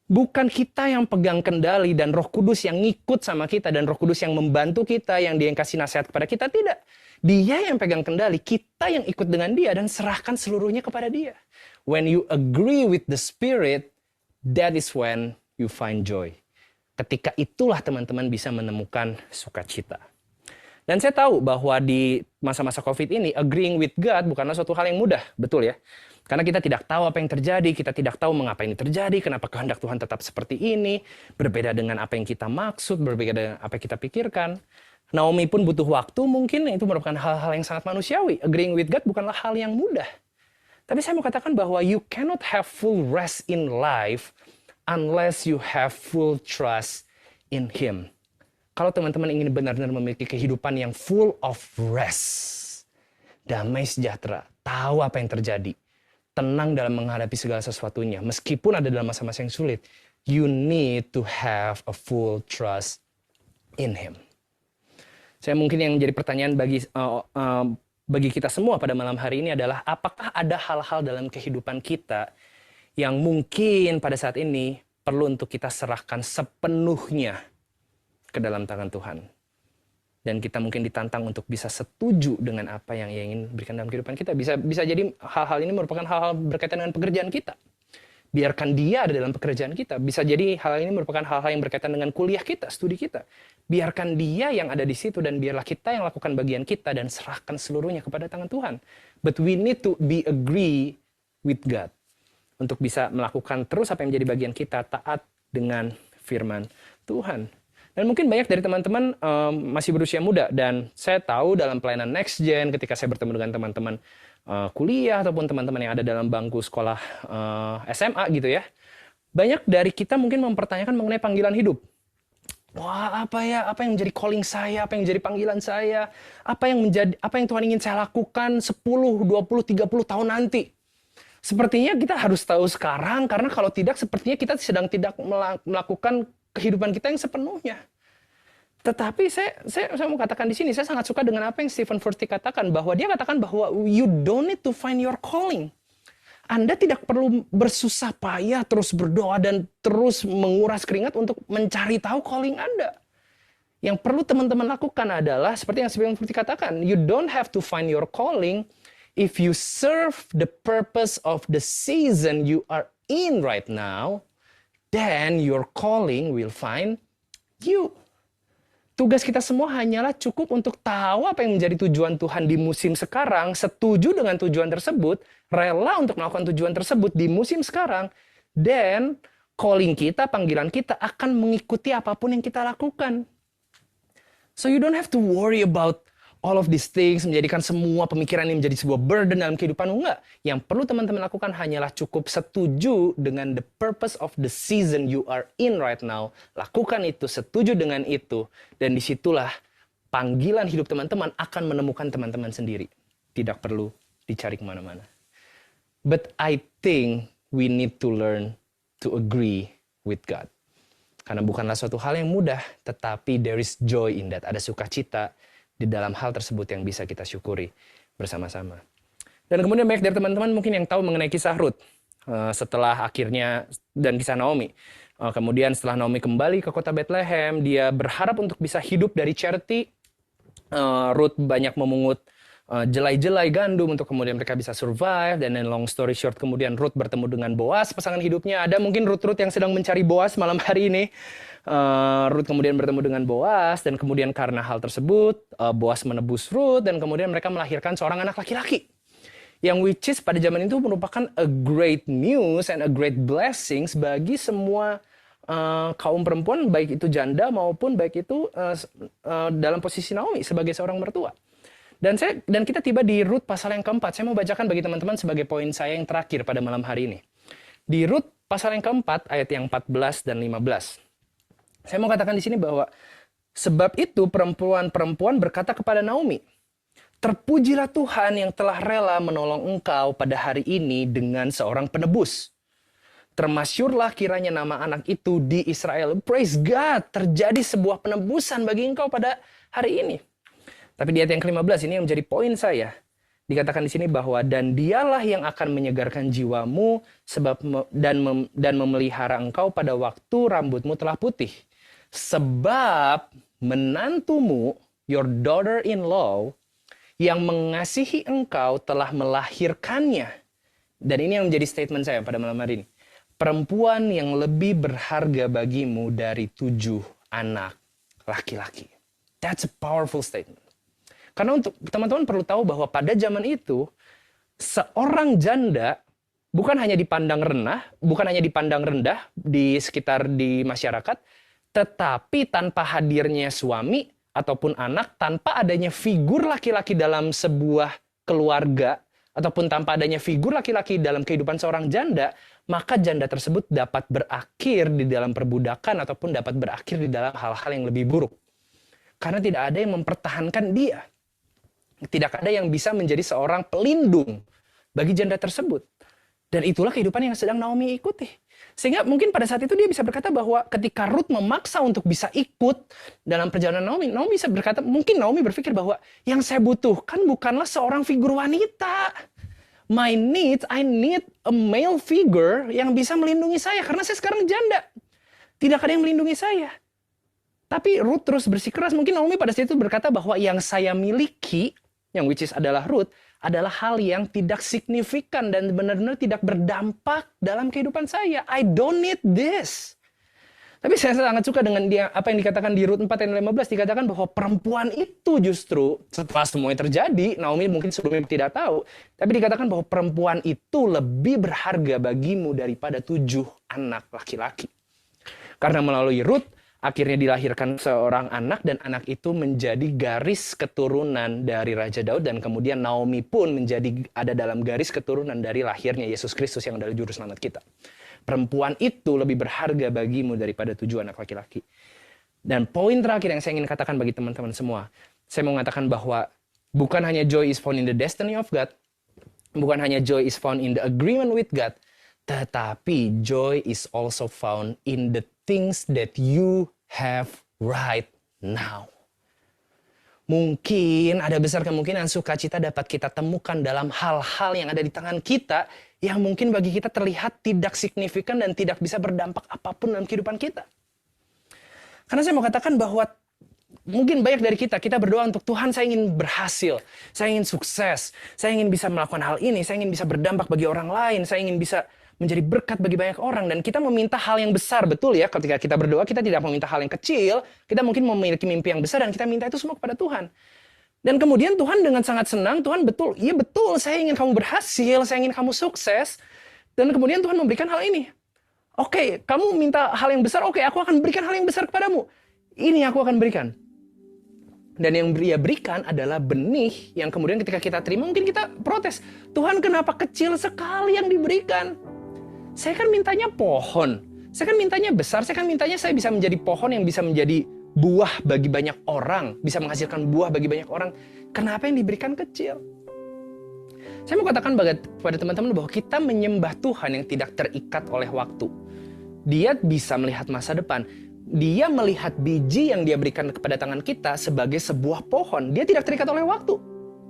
Bukan kita yang pegang kendali dan Roh Kudus yang ngikut sama kita dan Roh Kudus yang membantu kita, yang dia yang kasih nasihat kepada kita. Tidak. Dia yang pegang kendali, kita yang ikut dengan dia dan serahkan seluruhnya kepada dia. When you agree with the Spirit, that is when you find joy. Ketika itulah teman-teman bisa menemukan sukacita. Dan saya tahu bahwa di masa-masa COVID ini, agreeing with God bukanlah suatu hal yang mudah. Betul ya? Karena kita tidak tahu apa yang terjadi, kita tidak tahu mengapa ini terjadi, kenapa kehendak Tuhan tetap seperti ini, berbeda dengan apa yang kita maksud, berbeda dengan apa yang kita pikirkan. Naomi pun butuh waktu, mungkin itu merupakan hal-hal yang sangat manusiawi. Agreeing with God bukanlah hal yang mudah. Tapi saya mau katakan bahwa you cannot have full rest in life unless you have full trust in Him. Kalau teman-teman ingin benar-benar memiliki kehidupan yang full of rest, damai sejahtera, tahu apa yang terjadi, tenang dalam menghadapi segala sesuatunya, meskipun ada dalam masa-masa yang sulit, you need to have a full trust in Him. Saya mungkin yang jadi pertanyaan bagi kita semua pada malam hari ini adalah, apakah ada hal-hal dalam kehidupan kita yang mungkin pada saat ini perlu untuk kita serahkan sepenuhnya ke dalam tangan Tuhan. Dan kita mungkin ditantang untuk bisa setuju dengan apa yang Ia ingin berikan dalam kehidupan kita. Bisa jadi hal-hal ini merupakan hal-hal berkaitan dengan pekerjaan kita. Biarkan Dia ada dalam pekerjaan kita. Bisa jadi hal ini merupakan hal-hal yang berkaitan dengan kuliah kita, studi kita. Biarkan Dia yang ada di situ dan biarlah kita yang lakukan bagian kita dan serahkan seluruhnya kepada tangan Tuhan. But we need to be agree with God. Untuk bisa melakukan terus apa yang menjadi bagian kita, taat dengan firman Tuhan. Dan mungkin banyak dari teman-teman masih berusia muda. Dan saya tahu dalam pelayanan Next Gen, ketika saya bertemu dengan teman-teman kuliah ataupun teman-teman yang ada dalam bangku sekolah SMA gitu ya. Banyak dari kita mungkin mempertanyakan mengenai panggilan hidup. Wah, apa yang menjadi calling saya, apa yang menjadi panggilan saya, apa yang Tuhan ingin saya lakukan 10, 20, 30 tahun nanti. Sepertinya kita harus tahu sekarang, karena kalau tidak, sepertinya kita sedang tidak melakukan kehidupan kita yang sepenuhnya. Tetapi saya mau katakan di sini, saya sangat suka dengan apa yang Stephen Furtick katakan, bahwa dia katakan bahwa you don't need to find your calling. Anda tidak perlu bersusah payah terus berdoa dan terus menguras keringat untuk mencari tahu calling Anda. Yang perlu teman-teman lakukan adalah seperti yang Stephen Furtick katakan, you don't have to find your calling if you serve the purpose of the season you are in right now, then your calling will find you. Tugas kita semua hanyalah cukup untuk tahu apa yang menjadi tujuan Tuhan di musim sekarang, setuju dengan tujuan tersebut, rela untuk melakukan tujuan tersebut di musim sekarang, dan calling kita, panggilan kita akan mengikuti apapun yang kita lakukan. So you don't have to worry about all of these things, menjadikan semua pemikiran ini menjadi sebuah burden dalam kehidupan. Enggak. Yang perlu teman-teman lakukan hanyalah cukup setuju dengan the purpose of the season you are in right now. Lakukan itu, setuju dengan itu. Dan disitulah panggilan hidup teman-teman akan menemukan teman-teman sendiri. Tidak perlu dicari kemana-mana. But I think we need to learn to agree with God. Karena bukanlah suatu hal yang mudah, tetapi there is joy in that. Ada sukacita di dalam hal tersebut yang bisa kita syukuri bersama-sama. Dan kemudian banyak dari teman-teman mungkin yang tahu mengenai kisah Ruth setelah akhirnya dan kisah Naomi. Kemudian setelah Naomi kembali ke kota Bethlehem, dia berharap untuk bisa hidup dari charity. Ruth banyak memungut jelai-jelai gandum untuk kemudian mereka bisa survive. Dan long story short, kemudian Ruth bertemu dengan Boaz, pasangan hidupnya. Ada mungkin Ruth yang sedang mencari Boaz malam hari ini. Ruth kemudian bertemu dengan Boaz, dan kemudian karena hal tersebut, Boaz menebus Ruth, dan kemudian mereka melahirkan seorang anak laki-laki. Yang which is pada zaman itu merupakan a great news and a great blessings bagi semua kaum perempuan, baik itu janda maupun baik itu dalam posisi Naomi sebagai seorang mertua. Dan kita tiba di Ruth pasal yang keempat. Saya mau bacakan bagi teman-teman sebagai poin saya yang terakhir pada malam hari ini. Di Ruth pasal yang keempat, ayat yang 14 dan 15. Saya mau katakan di sini bahwa sebab itu perempuan-perempuan berkata kepada Naomi, terpujilah Tuhan yang telah rela menolong engkau pada hari ini dengan seorang penebus. Termasyurlah kiranya nama anak itu di Israel. Praise God, terjadi sebuah penebusan bagi engkau pada hari ini. Tapi di ayat yang ke-15 ini yang menjadi poin saya. Dikatakan di sini bahwa dan dialah yang akan menyegarkan jiwamu dan memelihara engkau pada waktu rambutmu telah putih. Sebab menantumu, your daughter-in-law, yang mengasihi engkau telah melahirkannya. Dan ini yang menjadi statement saya pada malam hari ini. Perempuan yang lebih berharga bagimu dari 7 anak laki-laki. That's a powerful statement. Karena untuk teman-teman perlu tahu bahwa pada zaman itu, seorang janda bukan hanya dipandang rendah di sekitar di masyarakat, tetapi tanpa hadirnya suami ataupun anak, tanpa adanya figur laki-laki dalam sebuah keluarga, ataupun tanpa adanya figur laki-laki dalam kehidupan seorang janda, maka janda tersebut dapat berakhir di dalam perbudakan ataupun dapat berakhir di dalam hal-hal yang lebih buruk. Karena tidak ada yang mempertahankan dia. Tidak ada yang bisa menjadi seorang pelindung bagi janda tersebut. Dan itulah kehidupan yang sedang Naomi ikuti. Sehingga mungkin pada saat itu dia bisa berkata bahwa ketika Ruth memaksa untuk bisa ikut dalam perjalanan Naomi bisa berkata, mungkin Naomi berpikir bahwa yang saya butuhkan bukanlah seorang figur wanita. I need a male figure yang bisa melindungi saya. Karena saya sekarang janda. Tidak ada yang melindungi saya. Tapi Ruth terus bersikeras. Mungkin Naomi pada saat itu berkata bahwa yang saya miliki, yang which is adalah Ruth, adalah hal yang tidak signifikan dan benar-benar tidak berdampak dalam kehidupan saya. I don't need this. Tapi saya sangat suka dengan apa yang dikatakan di Rut 4 ayat 15. Dikatakan bahwa perempuan itu justru setelah semuanya terjadi, Naomi mungkin sebelumnya tidak tahu, tapi dikatakan bahwa perempuan itu lebih berharga bagimu daripada 7 anak laki-laki. Karena melalui Rut, akhirnya dilahirkan seorang anak, dan anak itu menjadi garis keturunan dari Raja Daud, dan kemudian Naomi pun ada dalam garis keturunan dari lahirnya Yesus Kristus yang adalah juru selamat kita. Perempuan itu lebih berharga bagimu daripada 7 anak laki-laki. Dan poin terakhir yang saya ingin katakan bagi teman-teman semua, saya mau mengatakan bahwa bukan hanya joy is found in the destiny of God, bukan hanya joy is found in the agreement with God, tetapi joy is also found in the things that you have right now. Mungkin ada besar kemungkinan sukacita dapat kita temukan dalam hal-hal yang ada di tangan kita yang mungkin bagi kita terlihat tidak signifikan dan tidak bisa berdampak apapun dalam kehidupan kita. Karena saya mau katakan bahwa mungkin banyak dari kita berdoa untuk Tuhan, saya ingin berhasil, saya ingin sukses, saya ingin bisa melakukan hal ini, saya ingin bisa berdampak bagi orang lain, saya ingin bisa menjadi berkat bagi banyak orang. Dan kita meminta hal yang besar, betul ya, ketika kita berdoa kita tidak meminta hal yang kecil, kita mungkin memiliki mimpi yang besar dan kita minta itu semua kepada Tuhan. Dan kemudian Tuhan dengan sangat senang, Tuhan iya betul, saya ingin kamu berhasil, saya ingin kamu sukses. Dan kemudian Tuhan memberikan hal ini. Oke, kamu minta hal yang besar, oke, aku akan berikan hal yang besar kepadamu. Ini aku akan berikan. Dan yang Dia berikan adalah benih yang kemudian ketika kita terima, mungkin kita protes. Tuhan, kenapa kecil sekali yang diberikan? Saya kan mintanya pohon. Saya kan mintanya besar. Saya kan mintanya saya bisa menjadi pohon yang bisa menjadi buah bagi banyak orang. Bisa menghasilkan buah bagi banyak orang. Kenapa yang diberikan kecil? Saya mau katakan kepada teman-teman bahwa kita menyembah Tuhan yang tidak terikat oleh waktu. Dia bisa melihat masa depan. Dia melihat biji yang Dia berikan kepada tangan kita sebagai sebuah pohon. Dia tidak terikat oleh waktu.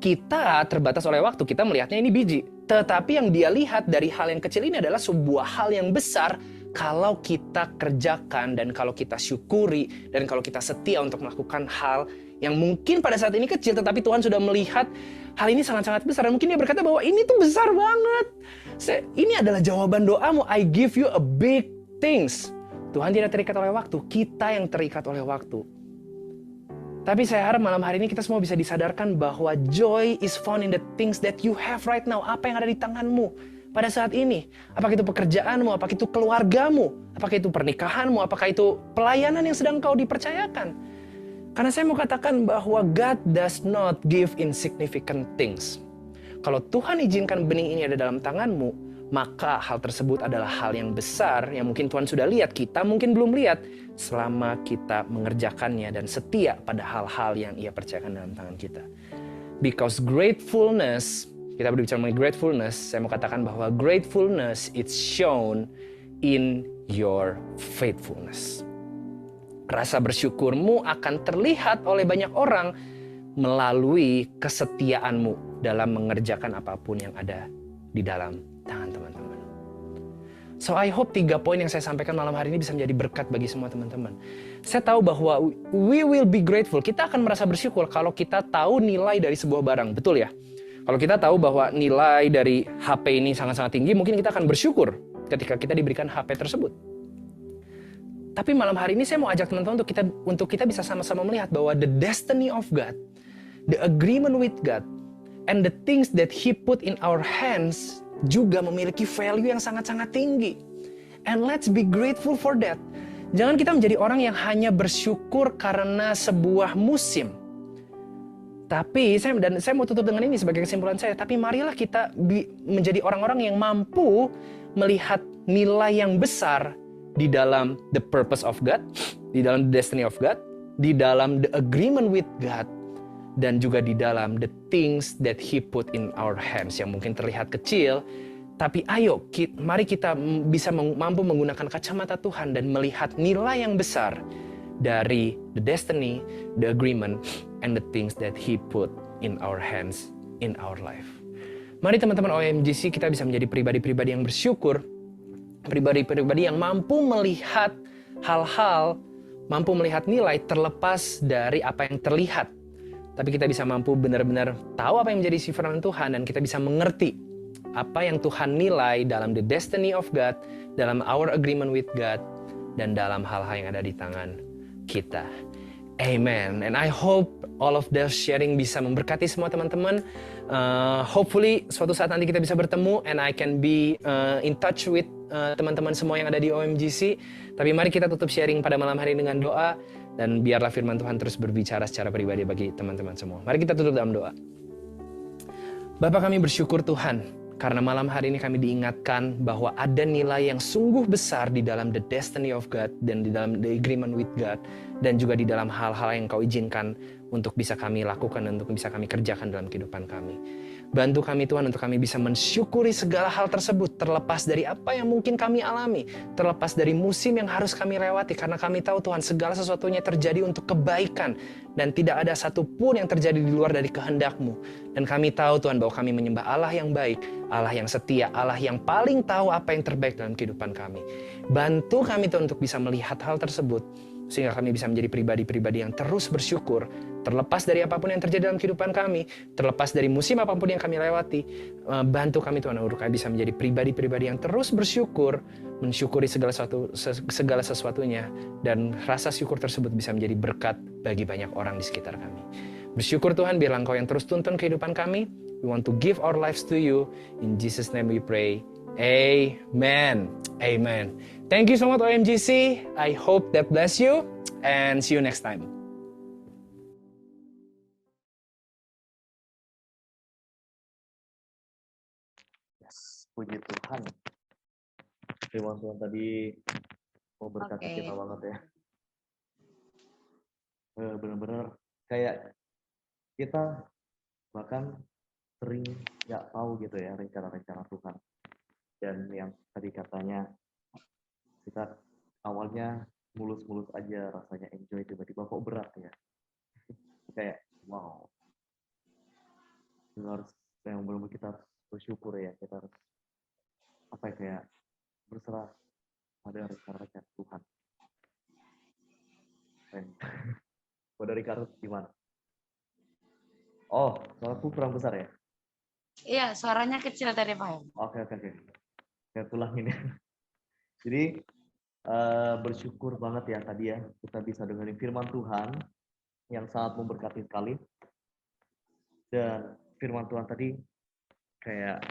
Kita terbatas oleh waktu. Kita melihatnya ini biji. Tetapi yang Dia lihat dari hal yang kecil ini adalah sebuah hal yang besar kalau kita kerjakan dan kalau kita syukuri dan kalau kita setia untuk melakukan hal yang mungkin pada saat ini kecil, tetapi Tuhan sudah melihat hal ini sangat-sangat besar. Dan mungkin Dia berkata bahwa ini tuh besar banget. Ini adalah jawaban doamu. I give you a big things. Tuhan tidak terikat oleh waktu. Kita yang terikat oleh waktu. Tapi saya harap malam hari ini kita semua bisa disadarkan bahwa joy is found in the things that you have right now. Apa yang ada di tanganmu pada saat ini. Apakah itu pekerjaanmu, apakah itu keluargamu, apakah itu pernikahanmu, apakah itu pelayanan yang sedang kau dipercayakan. Karena saya mau katakan bahwa God does not give insignificant things. Kalau Tuhan izinkan benih ini ada dalam tanganmu, maka hal tersebut adalah hal yang besar yang mungkin Tuhan sudah lihat, kita mungkin belum lihat, selama kita mengerjakannya dan setia pada hal-hal yang Ia percayakan dalam tangan kita. Because gratefulness, kita berbicara mengenai gratefulness, saya mau katakan bahwa gratefulness it's shown in your faithfulness. Rasa bersyukurmu akan terlihat oleh banyak orang melalui kesetiaanmu dalam mengerjakan apapun yang ada di dalam tangan teman-teman. So I hope 3 poin yang saya sampaikan malam hari ini bisa menjadi berkat bagi semua teman-teman. Saya tahu bahwa we will be grateful. Kita akan merasa bersyukur kalau kita tahu nilai dari sebuah barang. Betul ya? Kalau kita tahu bahwa nilai dari HP ini sangat-sangat tinggi, mungkin kita akan bersyukur ketika kita diberikan HP tersebut. Tapi malam hari ini saya mau ajak teman-teman untuk kita bisa sama-sama melihat bahwa the destiny of God, the agreement with God, and the things that He put in our hands juga memiliki value yang sangat-sangat tinggi. And let's be grateful for that. Jangan kita menjadi orang yang hanya bersyukur karena sebuah musim. Tapi saya mau tutup dengan ini sebagai kesimpulan saya. Tapi marilah kita menjadi orang-orang yang mampu melihat nilai yang besar di dalam the purpose of God, di dalam the destiny of God, di dalam the agreement with God, dan juga di dalam the things that He put in our hands yang mungkin terlihat kecil, tapi ayo mari kita bisa mampu menggunakan kacamata Tuhan dan melihat nilai yang besar dari the destiny, the agreement, and the things that He put in our hands in our life. Mari teman-teman OMGC kita bisa menjadi pribadi-pribadi yang bersyukur, pribadi-pribadi yang mampu melihat hal-hal, mampu melihat nilai terlepas dari apa yang terlihat. Tapi kita bisa mampu benar-benar tahu apa yang menjadi firman Tuhan dan kita bisa mengerti apa yang Tuhan nilai dalam the destiny of God, dalam our agreement with God, dan dalam hal-hal yang ada di tangan kita. Amen. And I hope all of the sharing bisa memberkati semua teman-teman. Hopefully suatu saat nanti kita bisa bertemu and I can be in touch with teman-teman semua yang ada di OMGC. Tapi mari kita tutup sharing pada malam hari dengan doa. Dan biarlah firman Tuhan terus berbicara secara pribadi bagi teman-teman semua. Mari kita tutup dalam doa. Bapa, kami bersyukur Tuhan, Karena malam hari ini kami diingatkan bahwa ada nilai yang sungguh besar di dalam the destiny of God dan di dalam the agreement with God dan juga di dalam hal-hal yang Kau izinkan untuk bisa kami lakukan dan untuk bisa kami kerjakan dalam kehidupan kami. Bantu kami Tuhan untuk kami bisa mensyukuri segala hal tersebut terlepas dari apa yang mungkin kami alami, terlepas dari musim yang harus kami lewati karena kami tahu Tuhan segala sesuatunya terjadi untuk kebaikan dan tidak ada satupun yang terjadi di luar dari kehendak-Mu. Dan kami tahu Tuhan bahwa kami menyembah Allah yang baik, Allah yang setia, Allah yang paling tahu apa yang terbaik dalam kehidupan kami. Bantu kami Tuhan untuk bisa melihat hal tersebut sehingga kami bisa menjadi pribadi-pribadi yang terus bersyukur terlepas dari apapun yang terjadi dalam kehidupan kami, terlepas dari musim apapun yang kami lewati. Bantu kami Tuhan untuk kami bisa menjadi pribadi-pribadi yang terus bersyukur, mensyukuri segala sesuatunya, dan rasa syukur tersebut bisa menjadi berkat bagi banyak orang di sekitar kami. Bersyukur Tuhan, biarlah Engkau yang terus tuntun kehidupan kami. We want to give our lives to you. In Jesus' name we pray. Amen. Amen. Thank you so much OMGC. I hope that bless you and see you next time. Yes, puji Tuhan. Firman Tuhan tadi memberkati kita banget ya. Benar-benar kayak kita bahkan sering nggak tahu gitu ya rencana-rencana Tuhan. Dan yang tadi katanya kita awalnya mulus-mulus aja rasanya enjoy, tiba-tiba kok berat ya. Kayak wow. Itu harus yang belum kita bersyukur ya, kita harus apa ya, kayak berserah pada rencana-rencana Tuhan. Buat dari Karut gimana? Oh, suaraku kurang besar ya? Iya, suaranya kecil tadi Pak. Oke. Saya ulangin ya. Jadi bersyukur banget ya tadi ya kita bisa dengerin firman Tuhan yang sangat memberkati sekali. Dan firman Tuhan tadi kayak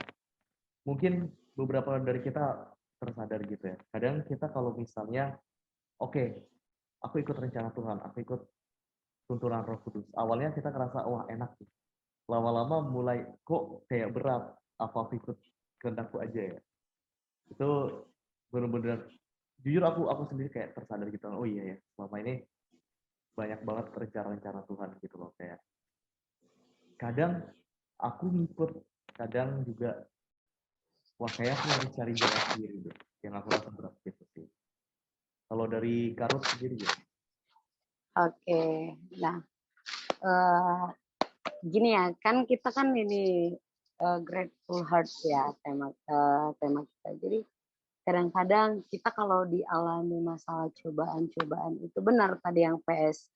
mungkin beberapa dari kita tersadar gitu ya. Kadang kita kalau misalnya oke, aku ikut rencana Tuhan, aku ikut tuntunan Roh Kudus. Awalnya kita ngerasa wah enak sih. Lama-lama mulai kok kayak berat, apa aku ikut kehendakku aja ya. Itu benar-benar jujur aku sendiri kayak tersadar gitu. Oh iya ya, selama ini banyak banget rencana-rencana Tuhan gitu loh, kayak kadang aku ngikut, kadang juga wah kayak aku harus cari jalan sendiri gitu. Yang aku rasa berat gitu sih. Kalau dari Karut sendiri ya. Oke, nah gini ya, kan kita kan ini grateful heart ya tema kita. Jadi kadang-kadang kita kalau dialami masalah cobaan-cobaan itu benar tadi yang PS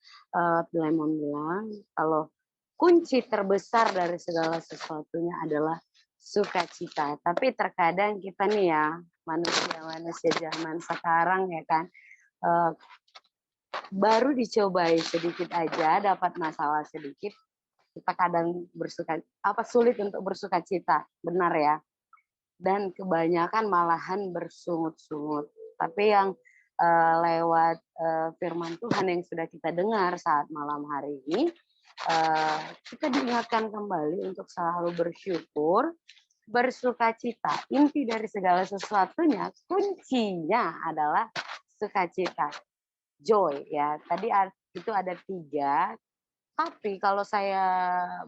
Lemon bilang, kalau kunci terbesar dari segala sesuatunya adalah sukacita. Tapi terkadang kita nih ya, manusia zaman sekarang ya kan, baru dicobai sedikit aja dapat masalah sedikit, kita kadang sulit untuk bersukacita, benar ya. Dan kebanyakan malahan bersungut-sungut. Tapi yang lewat firman Tuhan yang sudah kita dengar saat malam hari ini, kita diingatkan kembali untuk selalu bersyukur, bersukacita. Inti dari segala sesuatunya, kuncinya adalah sukacita, joy ya. Tadi itu ada 3. Tapi kalau saya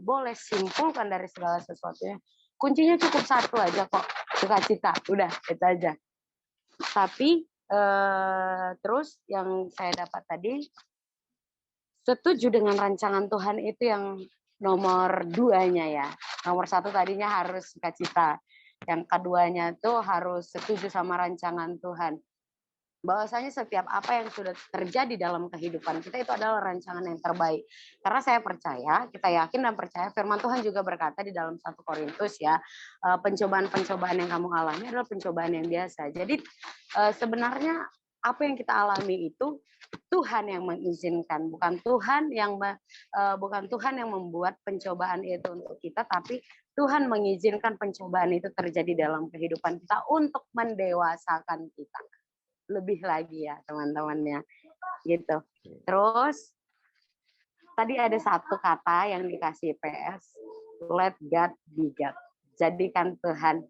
boleh simpulkan dari segala sesuatunya, kuncinya cukup 1 aja kok, sukacita. Udah, itu aja. Tapi terus yang saya dapat tadi, setuju dengan rancangan Tuhan itu yang nomor 2-nya ya. Nomor 1 tadinya harus sukacita. Yang keduanya tuh harus setuju sama rancangan Tuhan. Bahwasanya setiap apa yang sudah terjadi dalam kehidupan kita itu adalah rancangan yang terbaik. Karena saya percaya, kita yakin dan percaya firman Tuhan juga berkata di dalam 1 Korintus ya, pencobaan-pencobaan yang kamu alami adalah pencobaan yang biasa. Jadi sebenarnya apa yang kita alami itu Tuhan yang mengizinkan, bukan Tuhan yang membuat pencobaan itu untuk kita, tapi Tuhan mengizinkan pencobaan itu terjadi dalam kehidupan kita untuk mendewasakan kita. Lebih lagi ya teman-temannya gitu. Terus tadi ada 1 kata yang dikasih PS, let God be God. Jadikan Tuhan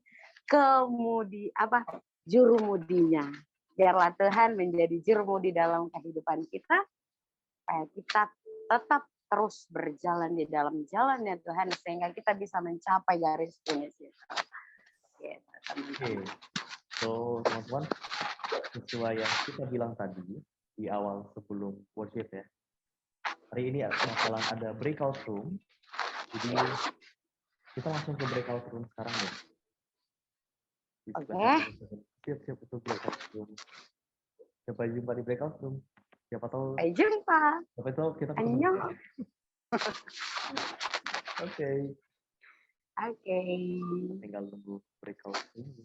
jurumudinya. Biarlah Tuhan menjadi jurumudi dalam kehidupan kita, supaya kita tetap terus berjalan di dalam jalannya Tuhan, sehingga kita bisa mencapai garis finish itu. Gitu, teman-teman. So, teman-teman, sesuai yang kita bilang tadi di awal sebelum worship ya, hari ini bakalan ada breakout room. Jadi kita langsung ke breakout room sekarang ya. Oke. Siap-siap untuk breakout room. Sampai jumpa di breakout room. Siapa tahu. Sampai jumpa. Siapa tahu kita ketemu. Annyeong. Oke. Oke. Tinggal tunggu breakout room.